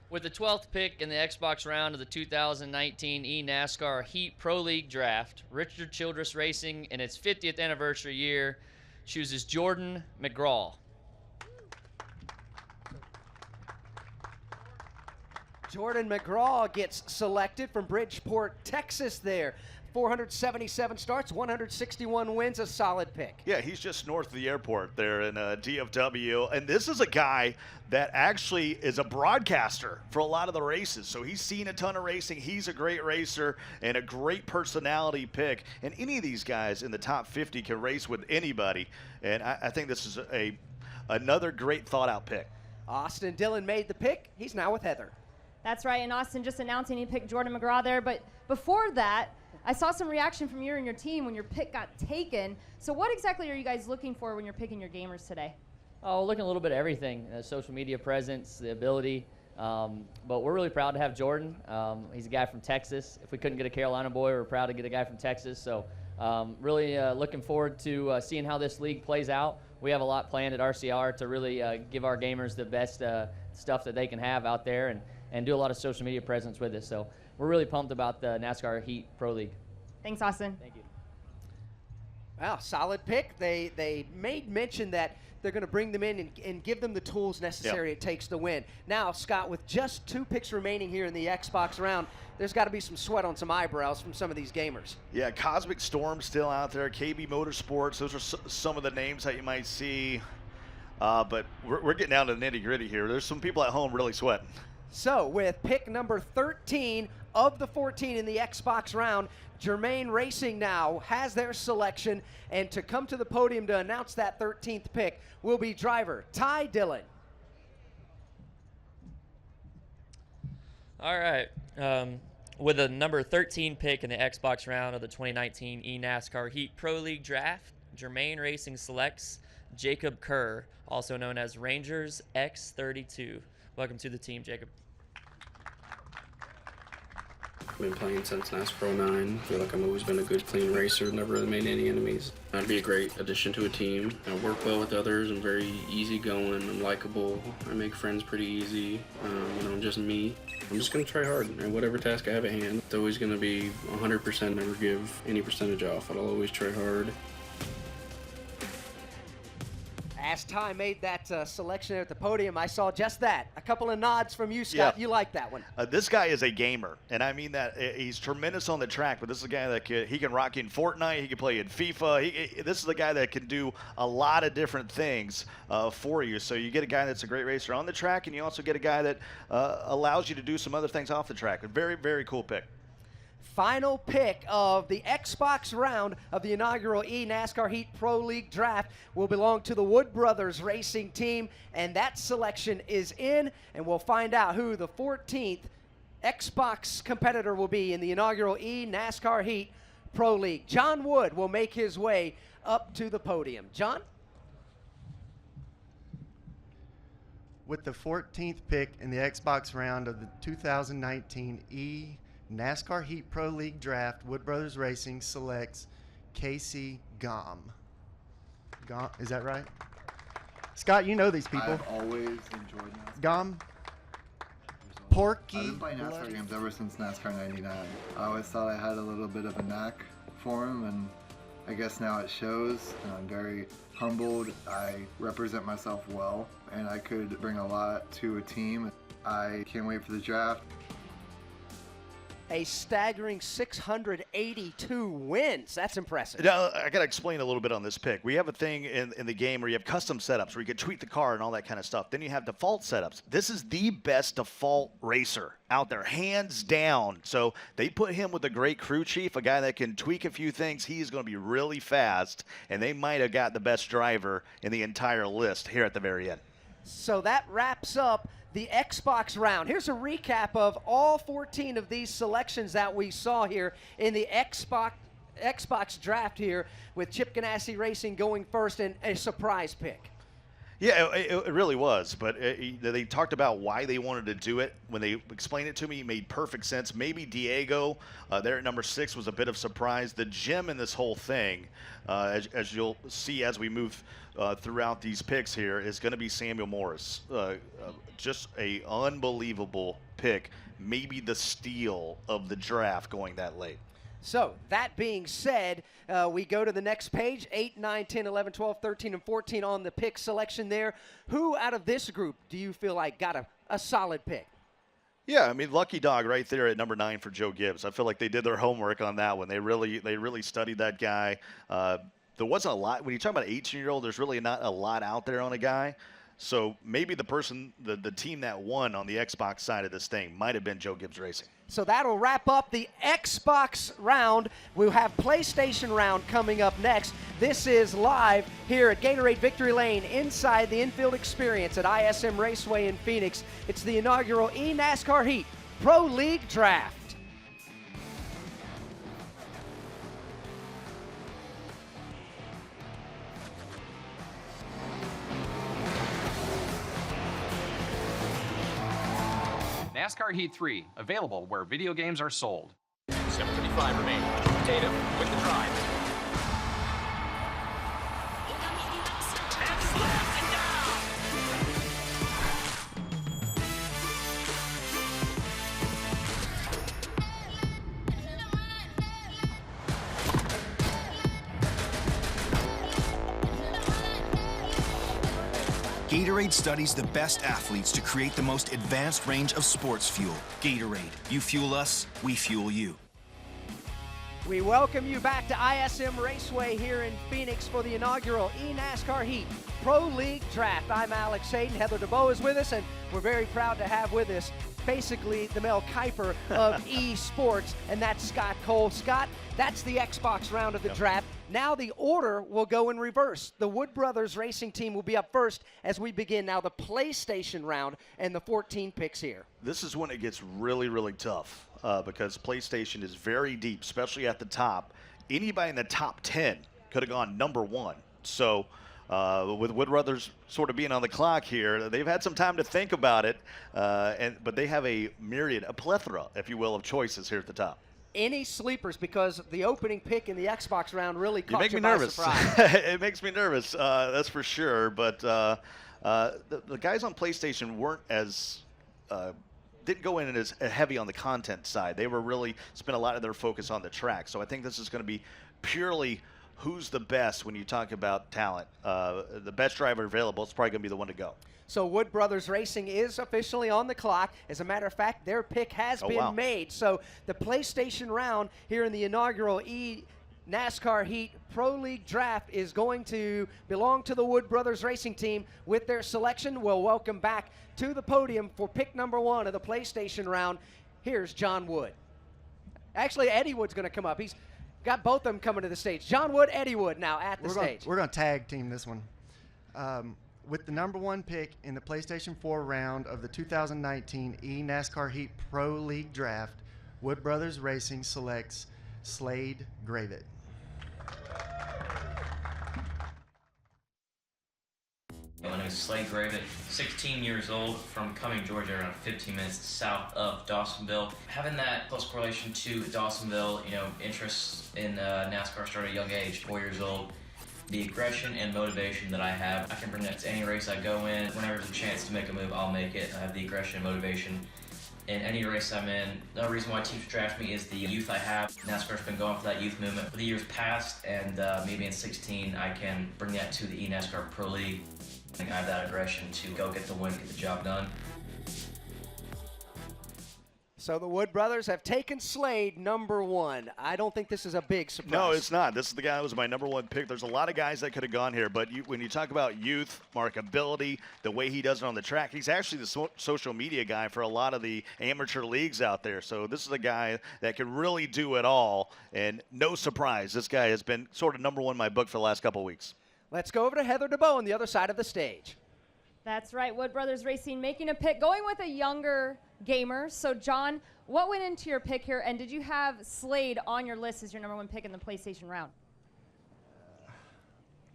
With the 12th pick in the Xbox round of the 2019 eNASCAR Heat Pro League Draft, Richard Childress Racing, in its 50th anniversary year, chooses Jordan McGraw. Jordan McGraw gets selected from Bridgeport, Texas there. 477 starts, 161 wins, a solid pick. Yeah, he's just north of the airport there in DFW. And this is a guy that actually is a broadcaster for a lot of the races. So he's seen a ton of racing. He's a great racer and a great personality pick. And any of these guys in the top 50 can race with anybody. And I think this is another great thought-out pick. Austin Dillon made the pick. He's now with Heather. That's right, and Austin just announcing he picked Jordan McGraw there. But before that, I saw some reaction from you and your team when your pick got taken. So what exactly are you guys looking for when you're picking your gamers today? Oh, looking a little bit at everything, social media presence, the ability. But we're really proud to have Jordan. He's a guy from Texas. If we couldn't get a Carolina boy, we're proud to get a guy from Texas. So really looking forward to seeing how this league plays out. We have a lot planned at RCR to really give our gamers the best stuff that they can have out there and do a lot of social media presence with it. So we're really pumped about the NASCAR Heat Pro League. Thanks, Austin. Thank you. Wow, solid pick. They made mention that they're going to bring them in and give them the tools necessary it takes to win. Now, Scott, with just 2 picks remaining here in the Xbox round, there's got to be some sweat on some eyebrows from some of these gamers. Yeah, Cosmic Storm still out there, KB Motorsports. Those are some of the names that you might see. But we're getting down to the nitty-gritty here. There's some people at home really sweating. So with pick number 13 of the 14 in the Xbox round, Germain Racing now has their selection, and to come to the podium to announce that 13th pick will be driver Ty Dillon. All right. With the number 13 pick in the Xbox round of the 2019 eNASCAR Heat Pro League Draft, Germain Racing selects Jacob Kerr, also known as Rangers X32. Welcome to the team, Jacob. Been playing since NASCAR 09. Feel like I've always been a good, clean racer. Never really made any enemies. I'd be a great addition to a team. I work well with others. I'm very easygoing. I'm likable. I make friends pretty easy. I'm just me. I'm just gonna try hard, and whatever task I have at hand, it's always gonna be 100%. Never give any percentage off. I'll always try hard. As Ty made that selection at the podium, I saw just that. A couple of nods from you, Scott. Yeah. You like that one. This guy is a gamer, and I mean that. He's tremendous on the track, but this is a guy that he can rock in Fortnite, he can play in FIFA. This is a guy that can do a lot of different things for you. So you get a guy that's a great racer on the track, and you also get a guy that allows you to do some other things off the track. A very, very cool pick. Final pick of the Xbox round of the inaugural eNASCAR Heat Pro League Draft will belong to the Wood Brothers Racing Team, and that selection is in, and we'll find out who the 14th Xbox competitor will be in the inaugural eNASCAR Heat Pro League. John Wood will make his way up to the podium. John? With the 14th pick in the Xbox round of the 2019 NASCAR Heat Pro League Draft, Wood Brothers Racing selects Casey Gom. Is that right? Scott, you know these people. I've always enjoyed NASCAR. Gom. Porky. I've been playing NASCAR games ever since NASCAR 99. I always thought I had a little bit of a knack for them, and I guess now it shows. And I'm very humbled. I represent myself well, and I could bring a lot to a team. I can't wait for the draft. A staggering 682 wins. That's impressive. Now, I got to explain a little bit on this pick. We have a thing in the game where you have custom setups where you can tweak the car and all that kind of stuff. Then you have default setups. This is the best default racer out there, hands down. So they put him with a great crew chief, a guy that can tweak a few things. He's going to be really fast, and they might have got the best driver in the entire list here at the very end. So that wraps up the Xbox round. Here's a recap of all 14 of these selections that we saw here in the Xbox draft here, with Chip Ganassi Racing going first and a surprise pick. Yeah, it really was, but they talked about why they wanted to do it. When they explained it to me, it made perfect sense. Maybe Diego there at number 6 was a bit of surprise. The gem in this whole thing, as you'll see as we move throughout these picks here, is going to be Samuel Morris. Just a unbelievable pick, maybe the steal of the draft going that late. So that being said, we go to the next page, 8, 9, 10, 11, 12, 13, and 14 on the pick selection there. Who out of this group do you feel like got a solid pick? Yeah, I mean, lucky dog right there at number 9 for Joe Gibbs. I feel like they did their homework on that one. They really studied that guy. There wasn't a lot. When you talk about an 18-year-old, there's really not a lot out there on a guy. So maybe the team that won on the Xbox side of this thing might have been Joe Gibbs Racing. So that'll wrap up the Xbox round. We'll have PlayStation round coming up next. This is live here at Gatorade Victory Lane inside the infield experience at ISM Raceway in Phoenix. It's the inaugural eNASCAR Heat Pro League Draft. NASCAR Heat 3, available where video games are sold. 7:35 remaining. Tatum with the drive. And slams it down. Gatorade studies the best athletes to create the most advanced range of sports fuel. Gatorade. You fuel us, we fuel you. We welcome you back to ISM Raceway here in Phoenix for the inaugural eNASCAR Heat Pro League Draft. I'm Alex Hayden. Heather DeBow is with us, and we're very proud to have with us basically the Mel Kiper of esports, and that's Scott Cole. Scott, that's the Xbox round of the draft. Now the order will go in reverse. The Wood Brothers Racing team will be up first as we begin now the PlayStation round and the 14 picks here. This is when it gets really, really tough because PlayStation is very deep, especially at the top. Anybody in the top 10 could have gone number 1. So with Wood Brothers sort of being on the clock here, they've had some time to think about it, but they have a plethora, if you will, of choices here at the top. Any sleepers, because the opening pick in the Xbox round really caught you by nervous. Surprise. It makes me nervous, that's for sure. But the guys on PlayStation weren't as didn't go in as heavy on the content side. They were really spent a lot of their focus on the track. So I think this is going to be purely who's the best when you talk about talent. The best driver available is probably going to be the one to go. So Wood Brothers Racing is officially on the clock. As a matter of fact, their pick has been made. So the PlayStation round here in the inaugural NASCAR Heat Pro League Draft is going to belong to the Wood Brothers Racing team. With their selection, we'll welcome back to the podium for pick number 1 of the PlayStation round. Here's John Wood. Actually, Eddie Wood's going to come up. He's got both of them coming to the stage. John Wood, Eddie Wood now at the stage. We're going to tag team this one. With the number 1 pick in the PlayStation 4 round of the 2019 eNASCAR Heat Pro League Draft, Wood Brothers Racing selects Slade Gravett. My name is Slade Gravett, 16 years old, from Cumming, Georgia, around 15 minutes south of Dawsonville. Having that close correlation to Dawsonville, interests in NASCAR started at a young age, 4 years old. The aggression and motivation that I have, I can bring that to any race I go in. Whenever there's a chance to make a move, I'll make it. I have the aggression and motivation in any race I'm in. The reason why teams draft me is the youth I have. NASCAR's been going for that youth movement for the years past, and me being 16, I can bring that to the eNASCAR Pro League. I have that aggression to go get the win, get the job done. So the Wood Brothers have taken Slade number 1. I don't think this is a big surprise. No, it's not. This is the guy who was my number 1 pick. There's a lot of guys that could have gone here, but when you talk about youth, markability, the way he does it on the track, he's actually the social media guy for a lot of the amateur leagues out there. So this is a guy that can really do it all, and no surprise, this guy has been sort of number 1 in my book for the last couple of weeks. Let's go over to Heather DeBow on the other side of the stage. That's right, Wood Brothers Racing making a pick, going with a younger gamer. So, John, what went into your pick here, and did you have Slade on your list as your number 1 pick in the PlayStation round?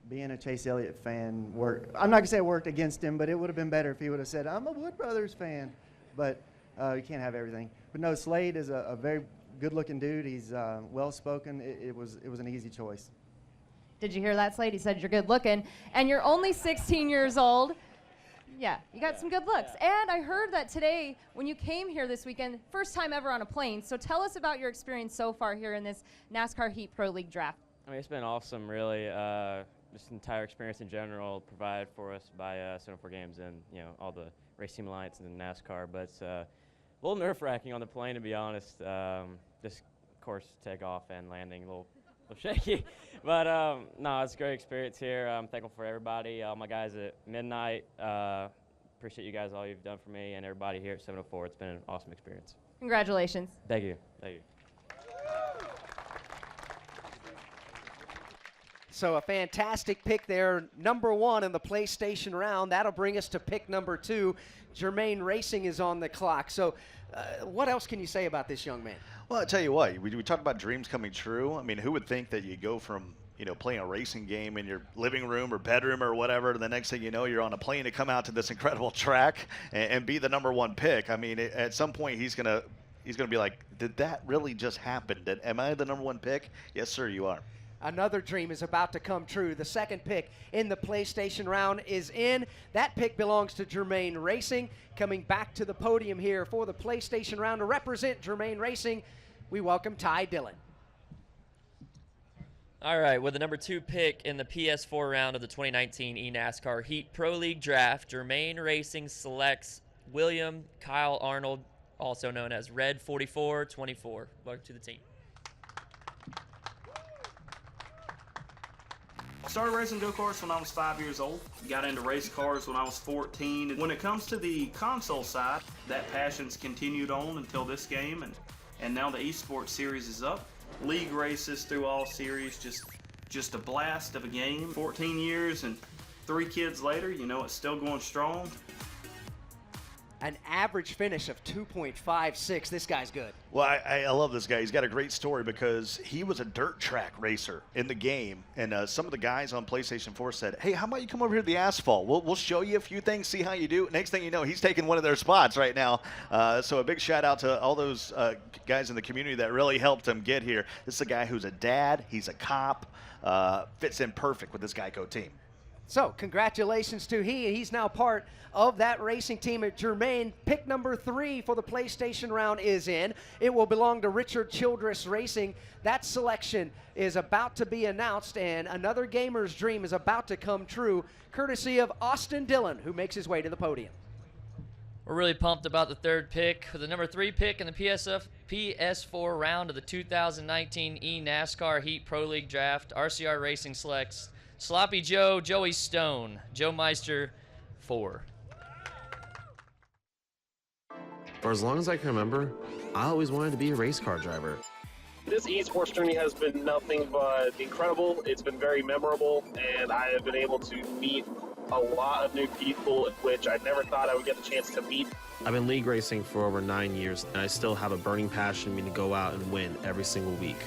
Being a Chase Elliott fan, I'm not going to say it worked against him, but it would have been better if he would have said, I'm a Wood Brothers fan. But you can't have everything. But no, Slade is a very good-looking dude. He's well-spoken. It was an easy choice. Did you hear that, Slade? He said you're good-looking, and you're only 16 years old. Yeah, you got some good looks. And I heard that today, when you came here this weekend, first time ever on a plane. So tell us about your experience so far here in this NASCAR Heat Pro League Draft. I mean, it's been awesome, really. Just the entire experience in general provided for us by 704 Games and, all the Race Team Alliance and NASCAR. But it's a little nerve-wracking on the plane, to be honest. Just, of course, takeoff and landing a little shaky. But, no, it's a great experience here. I'm thankful for everybody, all my guys at Midnight. Appreciate you guys, all you've done for me, and everybody here at 704. It's been an awesome experience. Congratulations. Thank you. Thank you. So a fantastic pick there, number 1 in the PlayStation round. That'll bring us to pick number 2. Germain Racing is on the clock. So what else can you say about this young man? Well, I tell you what, we talked about dreams coming true. I mean, who would think that you go from playing a racing game in your living room or bedroom or whatever, and the next thing you know, you're on a plane to come out to this incredible track and be the number 1 pick. I mean, at some point he's gonna be like, did that really just happen? Am I the number 1 pick? Yes, sir, you are. Another dream is about to come true. The second pick in the PlayStation round is in. That pick belongs to Germain Racing. Coming back to the podium here for the PlayStation round to represent Germain Racing, we welcome Ty Dillon. All right, with the number 2 pick in the PS4 round of the 2019 eNASCAR Heat Pro League Draft, Germain Racing selects William Kyle Arnold, also known as Red 4424. Welcome to the team. Started racing go-karts when I was 5 years old. Got into race cars when I was 14. When it comes to the console side, that passion's continued on until this game, and now the esports series is up. League races through all series, just a blast of a game. 14 years and 3 kids later, you know, it's still going strong. An average finish of 2.56. This guy's good. Well, I love this guy. He's got a great story because he was a dirt track racer in the game. And some of the guys on PlayStation 4 said, hey, how about you come over here to the asphalt? We'll show you a few things, see how you do. Next thing you know, he's taking one of their spots right now. So a big shout out to all those guys in the community that really helped him get here. This is a guy who's a dad. He's a cop. Fits in perfect with this Geico team. So congratulations to he's now part of that racing team at Germain. Pick number 3 for the PlayStation round is in. It will belong to Richard Childress Racing. That selection is about to be announced, and another gamer's dream is about to come true, courtesy of Austin Dillon, who makes his way to the podium. We're really pumped about the 3rd pick. For the number 3 pick in the PS4 round of the 2019 eNASCAR Heat Pro League Draft, RCR Racing selects Sloppy Joe, Joey Stone, Joe Meister, 4. For as long as I can remember, I always wanted to be a race car driver. This esports journey has been nothing but incredible. It's been very memorable, and I have been able to meet a lot of new people, which I never thought I would get the chance to meet. I've been league racing for over 9 years, and I still have a burning passion in me to go out and win every single week.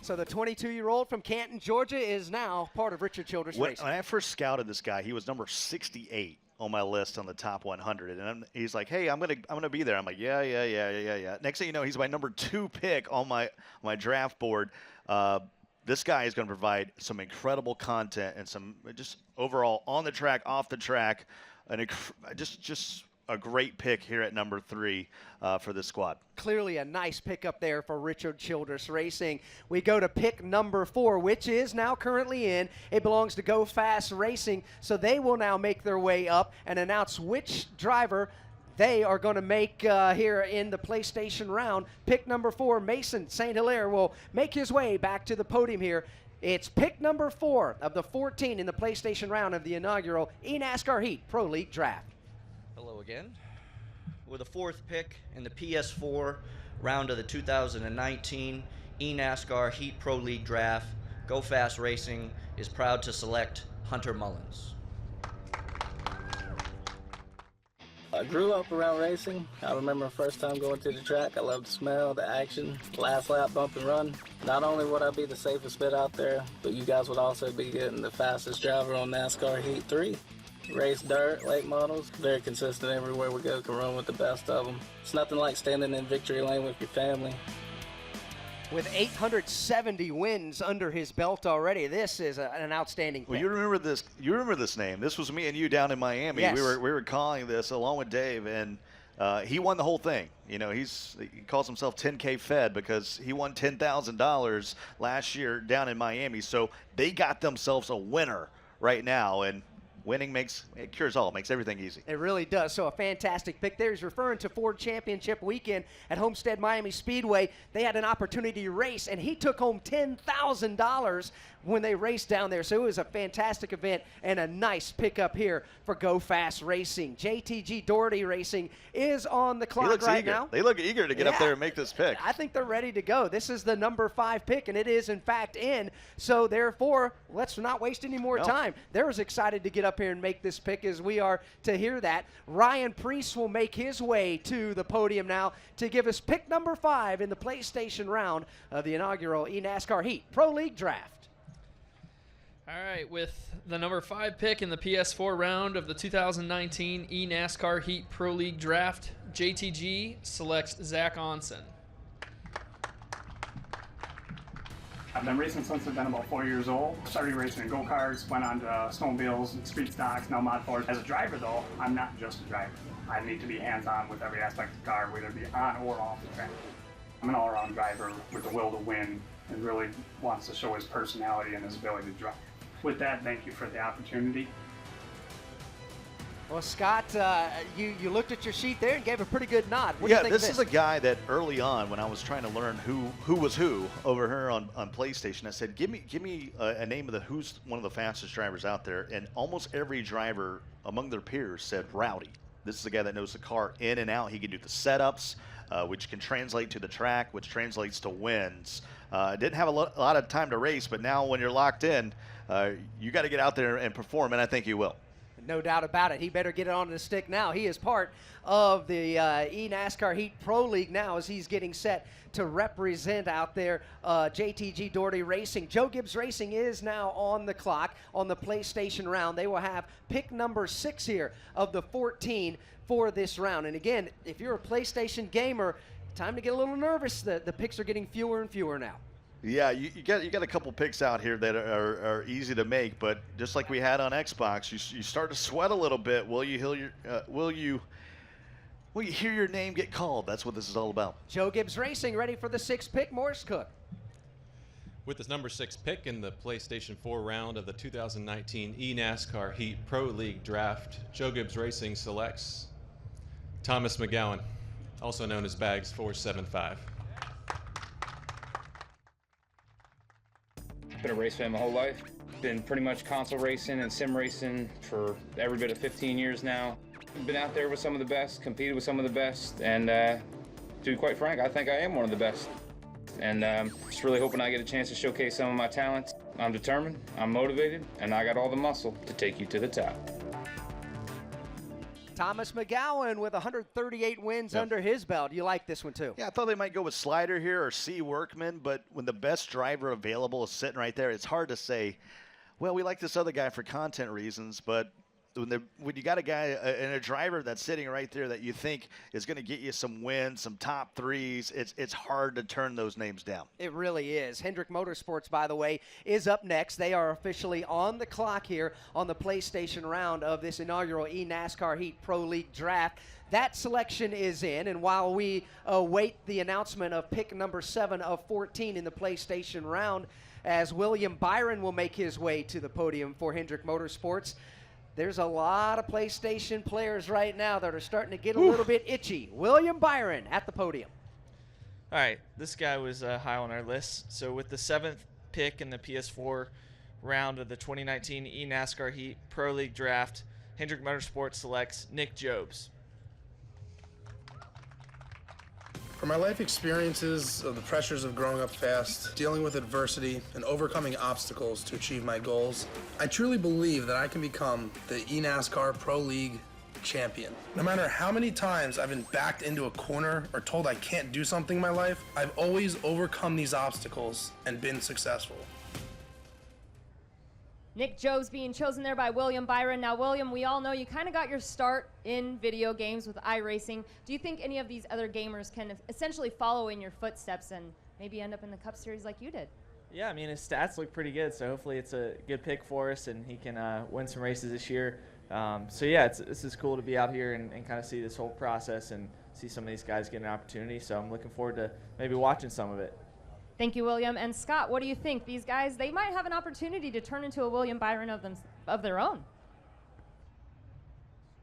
So the 22-year-old from Canton, Georgia, is now part of Richard Childress Racing. When I first scouted this guy, he was number 68 on my list on the top 100, and he's like, "Hey, I'm gonna be there." I'm like, "Yeah." Next thing you know, he's my number 2 pick on my draft board. This guy is going to provide some incredible content and some just overall on the track, off the track, and just a great pick here at number 3 for this squad. Clearly a nice pickup there for Richard Childress Racing. We go to pick number 4, which is now currently in. It belongs to Go Fast Racing, so they will now make their way up and announce which driver they are going to make here in the PlayStation round. Pick number 4, Mason St. Hilaire, will make his way back to the podium here. It's pick number 4 of the 14 in the PlayStation round of the inaugural eNASCAR Heat Pro League Draft. Hello again. With the 4th pick in the PS4 round of the 2019 eNASCAR Heat Pro League Draft, Go Fast Racing is proud to select Hunter Mullins. I grew up around racing. I remember the first time going to the track. I loved the smell, the action, last lap, bump and run. Not only would I be the safest bit out there, but you guys would also be getting the fastest driver on NASCAR Heat 3. Race dirt, late models, very consistent everywhere we go, can run with the best of them. It's nothing like standing in victory lane with your family. With 870 wins under his belt already, this is an outstanding pick. Well, you remember this. You remember this name. This was me and you down in Miami. Yes. We were calling this along with Dave, and he won the whole thing. You know, he calls himself 10K Fed because he won $10,000 last year down in Miami. So they got themselves a winner right now, and winning it cures all, makes everything easy. It really does. So a fantastic pick there. He's referring to Ford Championship weekend at Homestead Miami Speedway. They had an opportunity to race, and he took home $10,000 when they raced down there. So it was a fantastic event and a nice pickup here for Go Fast Racing. JTG Doherty Racing is on the clock right now. They look eager to get up there and make this pick. I think they're ready to go. This is the number 5 pick, and it is, in fact, in. So, therefore, let's not waste any more time. They're as excited to get up here and make this pick as we are to hear that. Ryan Priest will make his way to the podium now to give us pick number 5 in the PlayStation round of the inaugural eNASCAR Heat Pro League Draft. All right, with the number 5 pick in the PS4 round of the 2019 eNASCAR Heat Pro League Draft, JTG selects Zach Onsen. I've been racing since I've been about 4 years old. Started racing in go-karts, went on to snowmobiles and street stocks, now mod fours. As a driver, though, I'm not just a driver. I need to be hands-on with every aspect of the car, whether it be on or off the track. I'm an all-around driver with the will to win and really wants to show his personality and his ability to drive. With that, thank you for the opportunity. Well, Scott, you looked at your sheet there and gave a pretty good nod. What do Yeah, you think this of is a guy that early on, when I was trying to learn who was who over here on PlayStation, I said, give me a name of who's one of the fastest drivers out there, and almost every driver among their peers said Rowdy. This is a guy that knows the car in and out. He can do the setups, which can translate to the track, which translates to wins. Didn't have a lot of time to race, but now when you're locked in, you got to get out there and perform, and I think you will. No doubt about it. He better get it on the stick now. He is part of the eNASCAR Heat Pro League now as he's getting set to represent out there JTG Doherty Racing. Joe Gibbs Racing is now on the clock on the PlayStation round. They will have pick number 6 here of the 14 for this round. And again, if you're a PlayStation gamer, time to get a little nervous. The picks are getting fewer and fewer now. Yeah, you got a couple picks out here that are easy to make, but just like we had on Xbox, you start to sweat a little bit. Will you hear your name get called? That's what this is all about. Joe Gibbs Racing ready for the 6th pick. Morris Cook. With this number 6 pick in the PlayStation 4 round of the 2019 eNASCAR Heat Pro League Draft, Joe Gibbs Racing selects Thomas Mcgowan, also known as Bags 475. Been a race fan my whole life. Been pretty much console racing and sim racing for every bit of 15 years now. Been out there with some of the best, competed with some of the best, and to be quite frank, I think I am one of the best. And just really hoping I get a chance to showcase some of my talents. I'm determined, I'm motivated, and I got all the muscle to take you to the top. Thomas Mcgowan with 138 wins under his belt. You like this one too? Yeah, I thought they might go with Slider here or C. Workman, but when the best driver available is sitting right there, it's hard to say, well, we like this other guy for content reasons, but when you got a guy and a driver that's sitting right there that you think is going to get you some wins, some top threes, it's hard to turn those names down. It really is. Hendrick Motorsports, by the way, is up next. They are officially on the clock here on the PlayStation round of this inaugural eNASCAR Heat Pro League Draft. That selection is in, and while we await the announcement of pick number 7 of 14 in the PlayStation round, as William Byron will make his way to the podium for Hendrick Motorsports, there's a lot of PlayStation players right now that are starting to get a little bit itchy. William Byron at the podium. All right, this guy was high on our list. So with the 7th pick in the PS4 round of the 2019 eNASCAR Heat Pro League Draft, Hendrick Motorsports selects Nick Jobs. From my life experiences of the pressures of growing up fast, dealing with adversity, and overcoming obstacles to achieve my goals, I truly believe that I can become the eNASCAR Pro League champion. No matter how many times I've been backed into a corner or told I can't do something in my life, I've always overcome these obstacles and been successful. Nick Jobs being chosen there by William Byron. Now, William, we all know you kind of got your start in video games with iRacing. Do you think any of these other gamers can essentially follow in your footsteps and maybe end up in the Cup Series like you did? Yeah, I mean, his stats look pretty good, so hopefully it's a good pick for us and he can win some races this year. So, yeah, this is cool to be out here and kind of see this whole process and see some of these guys get an opportunity. So I'm looking forward to maybe watching some of it. Thank you, William. And Scott, what do you think? These guys, they might have an opportunity to turn into a William Byron of their own.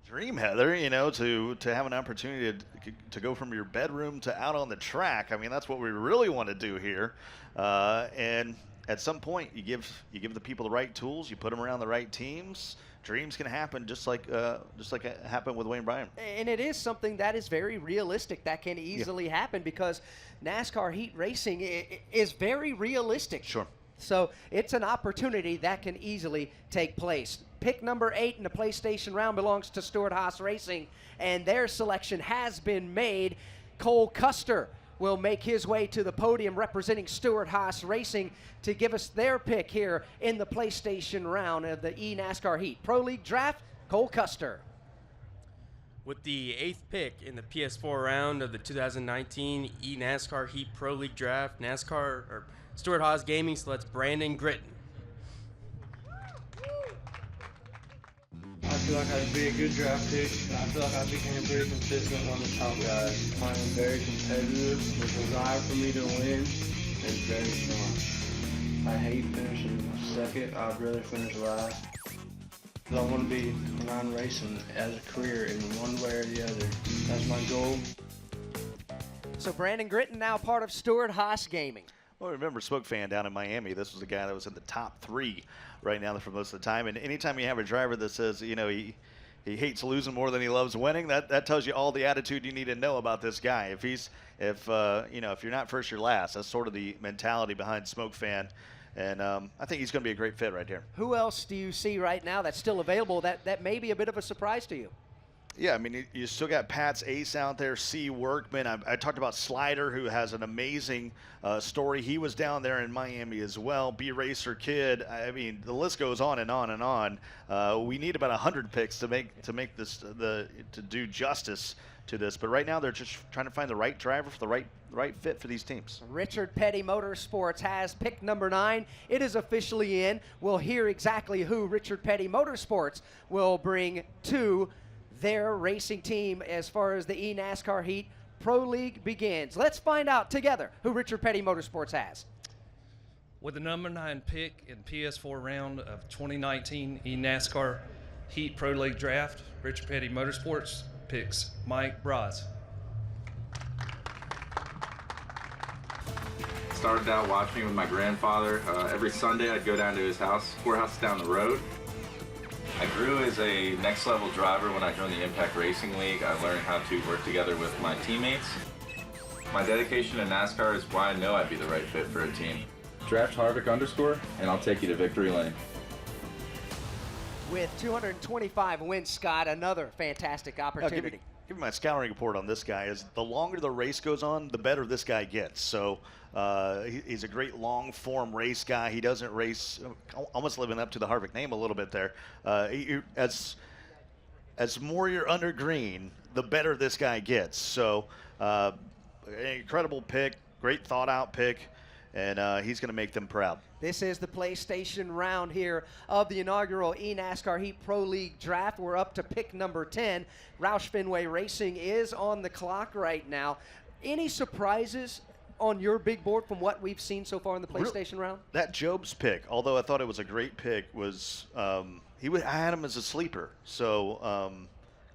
Dream, Heather, to have an opportunity to go from your bedroom to out on the track. I mean, that's what we really want to do here. And at some point, you give the people the right tools, you put them around the right teams. Dreams can happen just like it happened with Wayne Bryan. And it is something that is very realistic that can easily happen because NASCAR Heat Racing is very realistic. Sure. So it's an opportunity that can easily take place. Pick number 8 in the PlayStation round belongs to Stewart-Haas Racing, and their selection has been made. Cole Custer will make his way to the podium representing Stewart-Haas Racing to give us their pick here in the PlayStation round of the eNASCAR Heat Pro League Draft. Cole Custer. With the 8th pick in the PS4 round of the 2019 eNASCAR Heat Pro League Draft, Stewart-Haas Gaming selects Brandon Gritton. I feel like I'd be a good draft pick. I feel like I became pretty consistent on the top guys. I am very competitive. The desire for me to win is very strong. I hate finishing second. I'd rather finish last. I want to be around racing as a career in one way or the other. That's my goal. So Brandon Gritton now part of Stewart-Haas Gaming. Well, remember Smoke Fan down in Miami, this was a guy that was in the top 3 right now for most of the time. And anytime you have a driver that says, you know, he hates losing more than he loves winning, that tells you all the attitude you need to know about this guy. If you're not first, you're last. That's sort of the mentality behind Smoke Fan. And I think he's going to be a great fit right here. Who else do you see right now that's still available that may be a bit of a surprise to you? Yeah, I mean, you still got Pat's Ace out there, C. Workman. I talked about Slider, who has an amazing story. He was down there in Miami as well. B. Racer Kid. I mean, the list goes on and on and on. We need about 100 picks to make this to do justice to this. But right now, they're just trying to find the right driver for the right fit for these teams. Richard Petty Motorsports has pick number 9. It is officially in. We'll hear exactly who Richard Petty Motorsports will bring to their racing team as far as the eNASCAR Heat Pro League begins. Let's find out together who Richard Petty Motorsports has. With the number 9 pick in PS4 round of 2019 eNASCAR Heat Pro League Draft, Richard Petty Motorsports picks Mike Braz. Started out watching with my grandfather. Every Sunday I'd go down to his house, courthouse down the road. I grew as a next level driver when I joined the Impact Racing League. I learned how to work together with my teammates. My dedication to NASCAR is why I know I'd be the right fit for a team. Draft Harvick _ and I'll take you to victory lane. With 225 wins, Scott, another fantastic opportunity. Give me my scouting report on this guy. Is the longer the race goes on, the better this guy gets. So he's a great long-form race guy. He doesn't race, almost living up to the Harvick name a little bit there. As more you're under green, the better this guy gets. So an incredible pick, great thought-out pick, and he's going to make them proud. This is the PlayStation round here of the inaugural eNASCAR Heat Pro League Draft. We're up to pick number 10. Roush Fenway Racing is on the clock right now. Any surprises on your big board from what we've seen so far in the PlayStation round? That Job's pick, although I thought it was a great pick, was I had him as a sleeper. So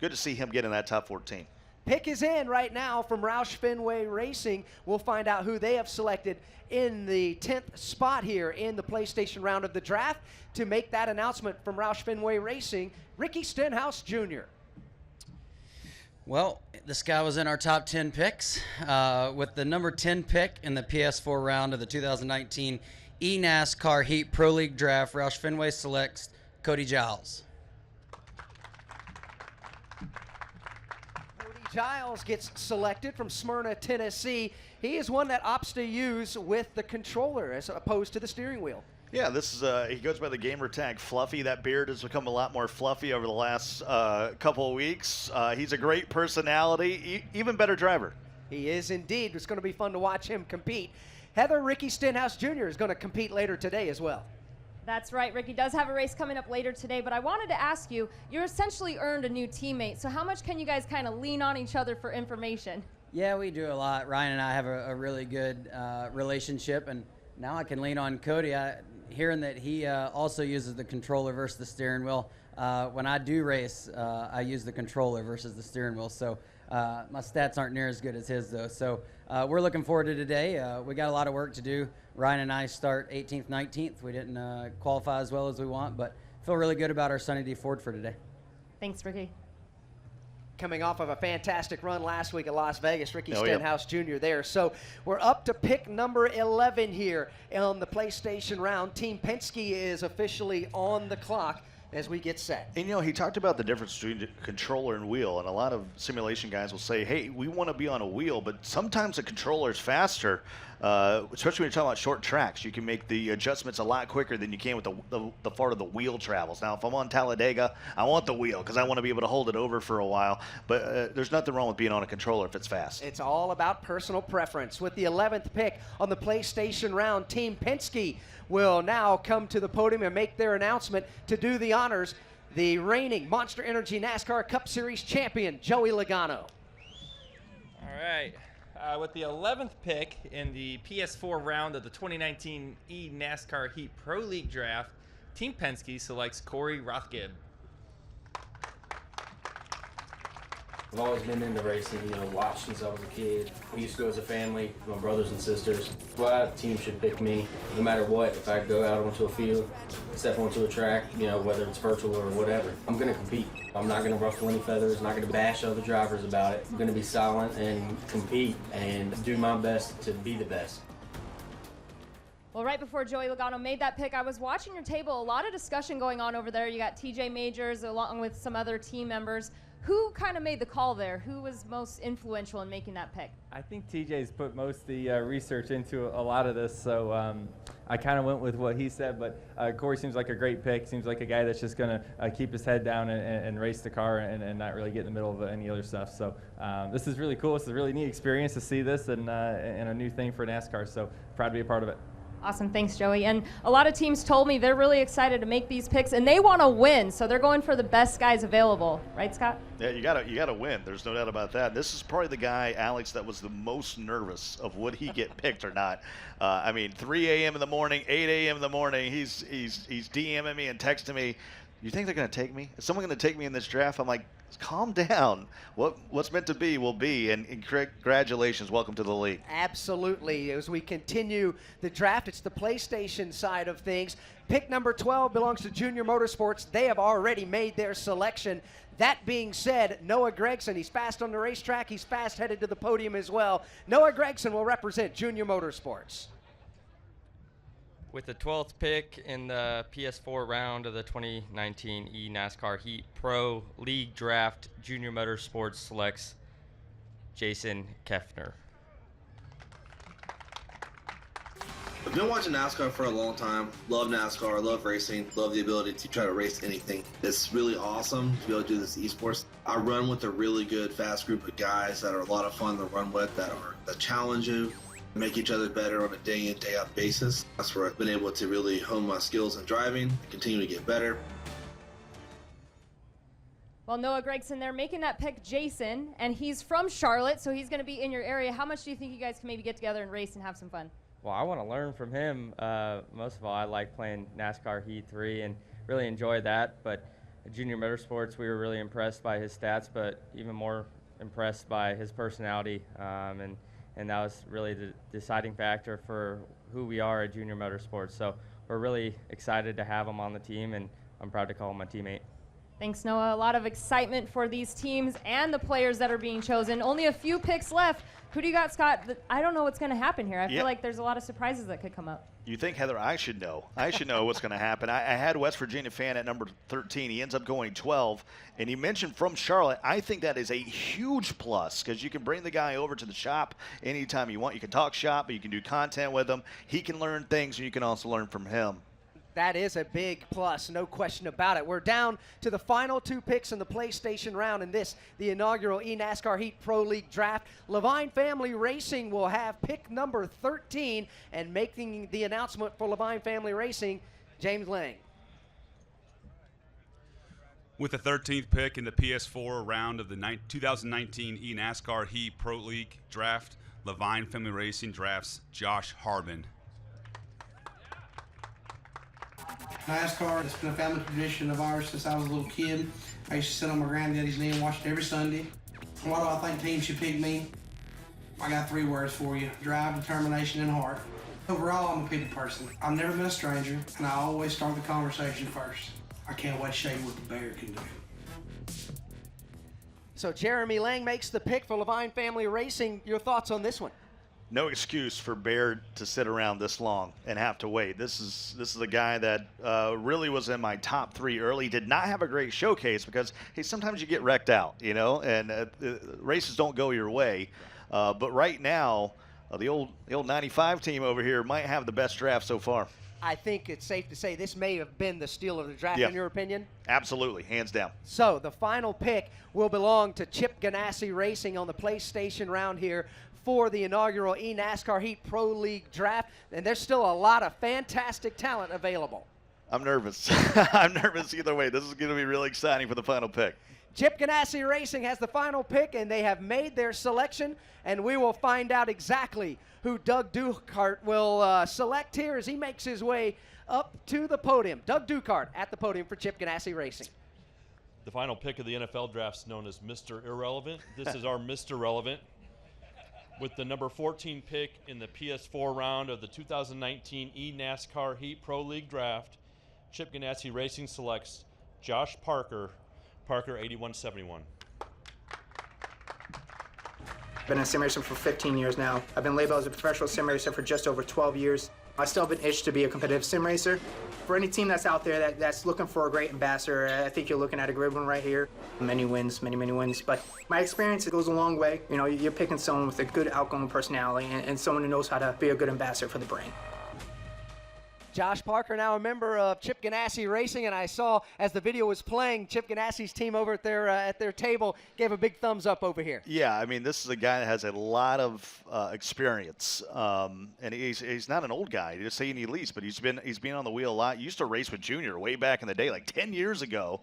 good to see him get in that top 14. Pick is in right now from Roush Fenway Racing. We'll find out who they have selected in the 10th spot here in the PlayStation round of the draft. To make that announcement from Roush Fenway Racing, Ricky Stenhouse Jr. Well, this guy was in our top 10 picks. With the number 10 pick in the PS4 round of the 2019 eNASCAR Heat Pro League Draft, Roush Fenway selects Cody Giles. Giles gets selected from Smyrna, Tennessee. He is one that opts to use with the controller as opposed to the steering wheel. Yeah, this is he goes by the gamer tag Fluffy. That beard has become a lot more fluffy over the last couple of weeks. He's a great personality, even better driver. He is indeed. It's going to be fun to watch him compete. Heather, Ricky Stenhouse Jr. is going to compete later today as well. That's right. Ricky does have a race coming up later today, but I wanted to ask you, you essentially earned a new teammate, so how much can you guys kind of lean on each other for information? Yeah, we do a lot. Ryan and I have a really good relationship, and now I can lean on Cody. Hearing that he also uses the controller versus the steering wheel. When I do race, I use the controller versus the steering wheel, so my stats aren't near as good as his, though. So we're looking forward to today. We got a lot of work to do. Ryan and I start 18th, 19th. We didn't qualify as well as we want, but feel really good about our Sunny D Ford for today. Thanks, Ricky. Coming off of a fantastic run last week at Las Vegas, Ricky Stenhouse Jr. there. So we're up to pick number 11 here on the PlayStation round. Team Penske is officially on the clock as we get set. And, you know, he talked about the difference between controller and wheel, and a lot of simulation guys will say, hey, we want to be on a wheel, but sometimes the controller is faster, especially when you're talking about short tracks. You can make the adjustments a lot quicker than you can with the part of the wheel travels. Now, if I'm on Talladega, I want the wheel because I want to be able to hold it over for a while, but there's nothing wrong with being on a controller if it's fast. It's all about personal preference. With the 11th pick on the PlayStation round, Team Penske will now come to the podium and make their announcement to do the honors. The reigning Monster Energy NASCAR Cup Series champion, Joey Logano. All right. With the 11th pick in the PS4 round of the 2019 eNASCAR Heat Pro League Draft, Team Penske selects Corey Rothgib. I've always been into racing, watched since I was a kid. We used to go as a family, my brothers and sisters. Why the team should pick me, no matter what. If I go out onto a field, step onto a track, whether it's virtual or whatever, I'm going to compete. I'm not going to ruffle any feathers, I'm not going to bash other drivers about it. I'm going to be silent and compete and do my best to be the best. Well, right before Joey Logano made that pick, I was watching your table. A lot of discussion going on over there. You got TJ Majors along with some other team members. Who kind of made the call there? Who was most influential in making that pick? I think TJ's put most of the research into a lot of this, so I kind of went with what he said, but Corey seems like a great pick. Seems like a guy that's just going to keep his head down and race the car and not really get in the middle of any other stuff. So this is really cool. It's a really neat experience to see this and a new thing for NASCAR, so proud to be a part of it. Awesome. Thanks, Joey. And a lot of teams told me they're really excited to make these picks, and they want to win, so they're going for the best guys available. Right, Scott? Yeah, you gotta win. There's no doubt about that. This is probably the guy, Alex, that was the most nervous of would he get picked or not. 3 a.m. in the morning, 8 a.m. in the morning, he's DMing me and texting me, you think they're going to take me? Is someone going to take me in this draft? I'm like, calm down. What's meant to be will be, and congratulations. Welcome to the league. Absolutely. As we continue the draft, it's the PlayStation side of things. Pick number 12 belongs to Junior Motorsports. They have already made their selection. That being said, Noah Gragson, he's fast on the racetrack. He's fast headed to the podium as well. Noah Gragson will represent Junior Motorsports. With the 12th pick in the PS4 round of the 2019 eNASCAR Heat Pro League Draft, Junior Motorsports selects Jason Kepner. I've been watching NASCAR for a long time. Love NASCAR, love racing, love the ability to try to race anything. It's really awesome to be able to do this esports. I run with a really good, fast group of guys that are a lot of fun to run with, that challenge you, make each other better on a day in, day out basis. That's where I've been able to really hone my skills in driving, continue to get better. Well, Noah Gragson, they're making that pick Jason, and he's from Charlotte, so he's going to be in your area. How much do you think you guys can maybe get together and race and have some fun? Well, I want to learn from him. Most of all, I like playing NASCAR Heat 3 and really enjoy that. But at Junior Motorsports, we were really impressed by his stats, but even more impressed by his personality. And that was really the deciding factor for who we are at Junior Motorsports. So we're really excited to have him on the team, and I'm proud to call him my teammate. Thanks, Noah. A lot of excitement for these teams and the players that are being chosen. Only a few picks left. Who do you got, Scott? I don't know what's going to happen here. I feel like there's a lot of surprises that could come up. You think, Heather, I should know. I should know what's going to happen. I had West Virginia fan at number 13. He ends up going 12. And he mentioned from Charlotte. I think that is a huge plus because you can bring the guy over to the shop anytime you want. You can talk shop, but you can do content with him. He can learn things, and you can also learn from him. That is a big plus, no question about it. We're down to the final two picks in the PlayStation round in this, the inaugural eNASCAR Heat Pro League Draft. Levine Family Racing will have pick number 13, and making the announcement for Levine Family Racing, James Lang. With the 13th pick in the PS4 round of the 2019 eNASCAR Heat Pro League Draft, Levine Family Racing drafts Josh Harbin. NASCAR, it's been a family tradition of ours since I was a little kid. I used to sit on my granddaddy's knee and watch it every Sunday. Why do I think teams should pick me? I got 3 words for you: drive, determination, and heart. Overall, I'm a people person. I've never been a stranger, and I always start the conversation first. I can't wait to show you what the bear can do. So Jeremy Lang makes the pick for Levine Family Racing. Your thoughts on this one? No excuse for Baird to sit around this long and have to wait. This is a guy that really was in my top 3 early. Did not have a great showcase because, hey, sometimes you get wrecked out, and races don't go your way. But right now, the old 95 team over here might have the best draft so far. I think it's safe to say this may have been the steal of the draft, in your opinion? Absolutely, hands down. So the final pick will belong to Chip Ganassi Racing on the PlayStation round here for the inaugural eNASCAR Heat Pro League Draft, and there's still a lot of fantastic talent available. I'm nervous. I'm nervous either way. This is going to be really exciting for the final pick. Chip Ganassi Racing has the final pick, and they have made their selection, and we will find out exactly who Doug Ducart will select here as he makes his way up to the podium. Doug Ducart at the podium for Chip Ganassi Racing. The final pick of the NFL draft is known as Mr. Irrelevant. This is our Mr. Relevant. With the number 14 pick in the PS4 round of the 2019 eNASCAR Heat Pro League Draft, Chip Ganassi Racing selects Josh Parker, Parker 8171. I've been a sim racer for 15 years now. I've been labeled as a professional sim racer for just over 12 years. I still have an itch to be a competitive sim racer. For any team that's out there that's looking for a great ambassador, I think you're looking at a good one right here. Many wins, many wins. But my experience, it goes a long way. You know, you're picking someone with a good outgoing personality and someone who knows how to be a good ambassador for the brand. Josh Parker, now a member of Chip Ganassi Racing, and I saw as the video was playing, Chip Ganassi's team over at their table gave a big thumbs up over here. Yeah, I mean, this is a guy that has a lot of experience, and he's not an old guy, just saying he least, but he's been on the wheel a lot. He used to race with Junior way back in the day, like 10 years ago.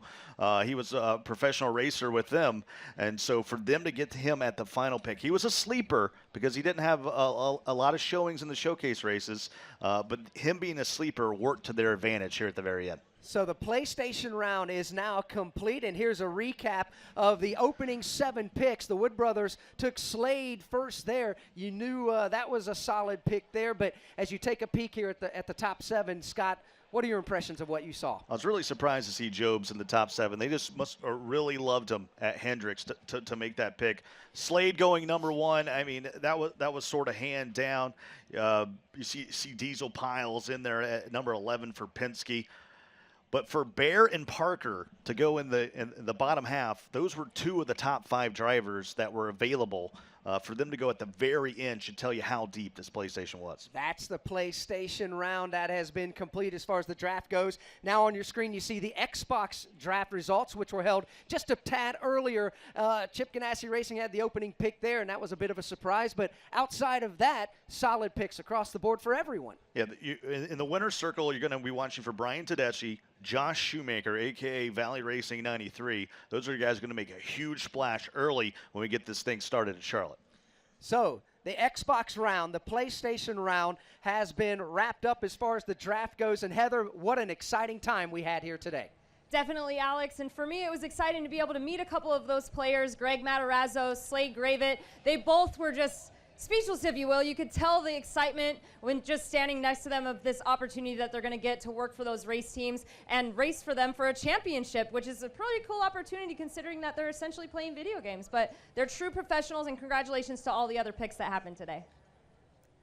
He was a professional racer with them, and so for them to get to him at the final pick, he was a sleeper because he didn't have a lot of showings in the showcase races, but him being a sleeper worked to their advantage here at the very end. So the PlayStation round is now complete, and here's a recap of the opening 7 picks. The Wood brothers took Slade first there. You knew that was a solid pick there, but as you take a peek here at the top 7, Scott, what are your impressions of what you saw? I was really surprised to see Jobs in the top 7. They just must really loved him at Hendricks to make that pick. Slade going number 1. I mean, that was sort of hand down. You see Diesel Piles in there at number 11 for Penske. But for Bear and Parker to go in the bottom half, those were 2 of the top 5 drivers that were available. For them to go at the very end should tell you how deep this PlayStation was. That's the PlayStation round that has been complete as far as the draft goes. Now on your screen you see the Xbox draft results, which were held just a tad earlier. Chip Ganassi Racing had the opening pick there, and that was a bit of a surprise. But outside of that, solid picks across the board for everyone. Yeah, in the winner's circle, you're going to be watching for Brian Tedeschi, Josh Shoemaker, a.k.a. Valley Racing 93. Those are the guys who are going to make a huge splash early when we get this thing started in Charlotte. So the Xbox round, the PlayStation round, has been wrapped up as far as the draft goes. And Heather, what an exciting time we had here today. Definitely, Alex. And for me, it was exciting to be able to meet a couple of those players, Greg Matarazzo, Slade Gravett. They both were just speechless, if you will. You could tell the excitement when just standing next to them of this opportunity that they're going to get to work for those race teams and race for them for a championship, which is a pretty cool opportunity considering that they're essentially playing video games. But they're true professionals, and congratulations to all the other picks that happened today.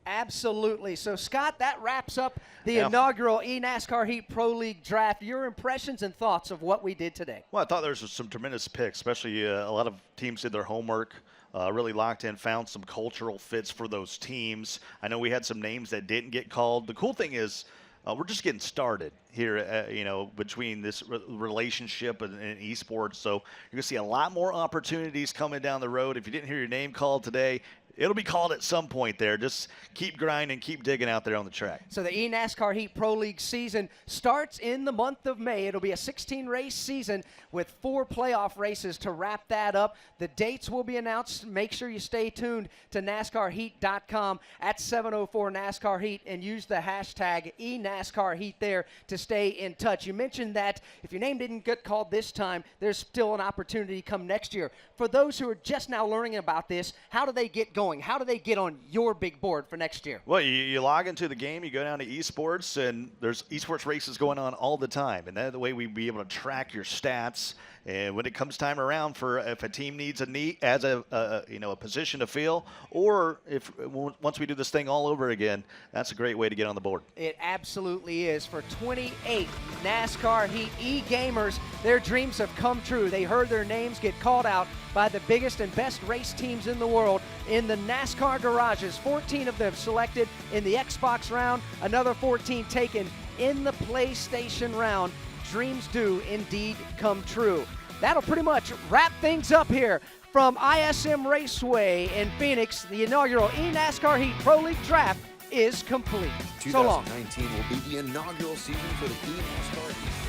Absolutely. So, Scott, that wraps up the inaugural eNASCAR Heat Pro League Draft. Your impressions and thoughts of what we did today? Well, I thought there was some tremendous picks, especially a lot of teams did their homework. Really locked in, found some cultural fits for those teams. I know we had some names that didn't get called. The cool thing is we're just getting started here, between this relationship and esports. So you're going to see a lot more opportunities coming down the road. If you didn't hear your name called today, it'll be called at some point there. Just keep grinding, keep digging out there on the track. So the eNASCAR Heat Pro League season starts in the month of May. It'll be a 16-race season with 4 playoff races to wrap that up. The dates will be announced. Make sure you stay tuned to NASCARHeat.com at 704 NASCAR Heat and use the hashtag eNASCAR Heat there to stay in touch. You mentioned that if your name didn't get called this time, there's still an opportunity come next year. For those who are just now learning about this, how do they get going? How do they get on your big board for next year? Well, you log into the game, you go down to esports, and there's esports races going on all the time. And that way we'd be able to track your stats. And when it comes time around for if a team needs a position to fill, or once we do this thing all over again, that's a great way to get on the board. It absolutely is. For 28 NASCAR Heat E-gamers, their dreams have come true. They heard their names get called out by the biggest and best race teams in the world in the NASCAR garages. 14 of them selected in the Xbox round, another 14 taken in the PlayStation round. Dreams do indeed come true. That'll pretty much wrap things up here from ISM Raceway in Phoenix. The inaugural eNASCAR Heat Pro League Draft is complete. So long. 2019 will be the inaugural season for the eNASCAR Heat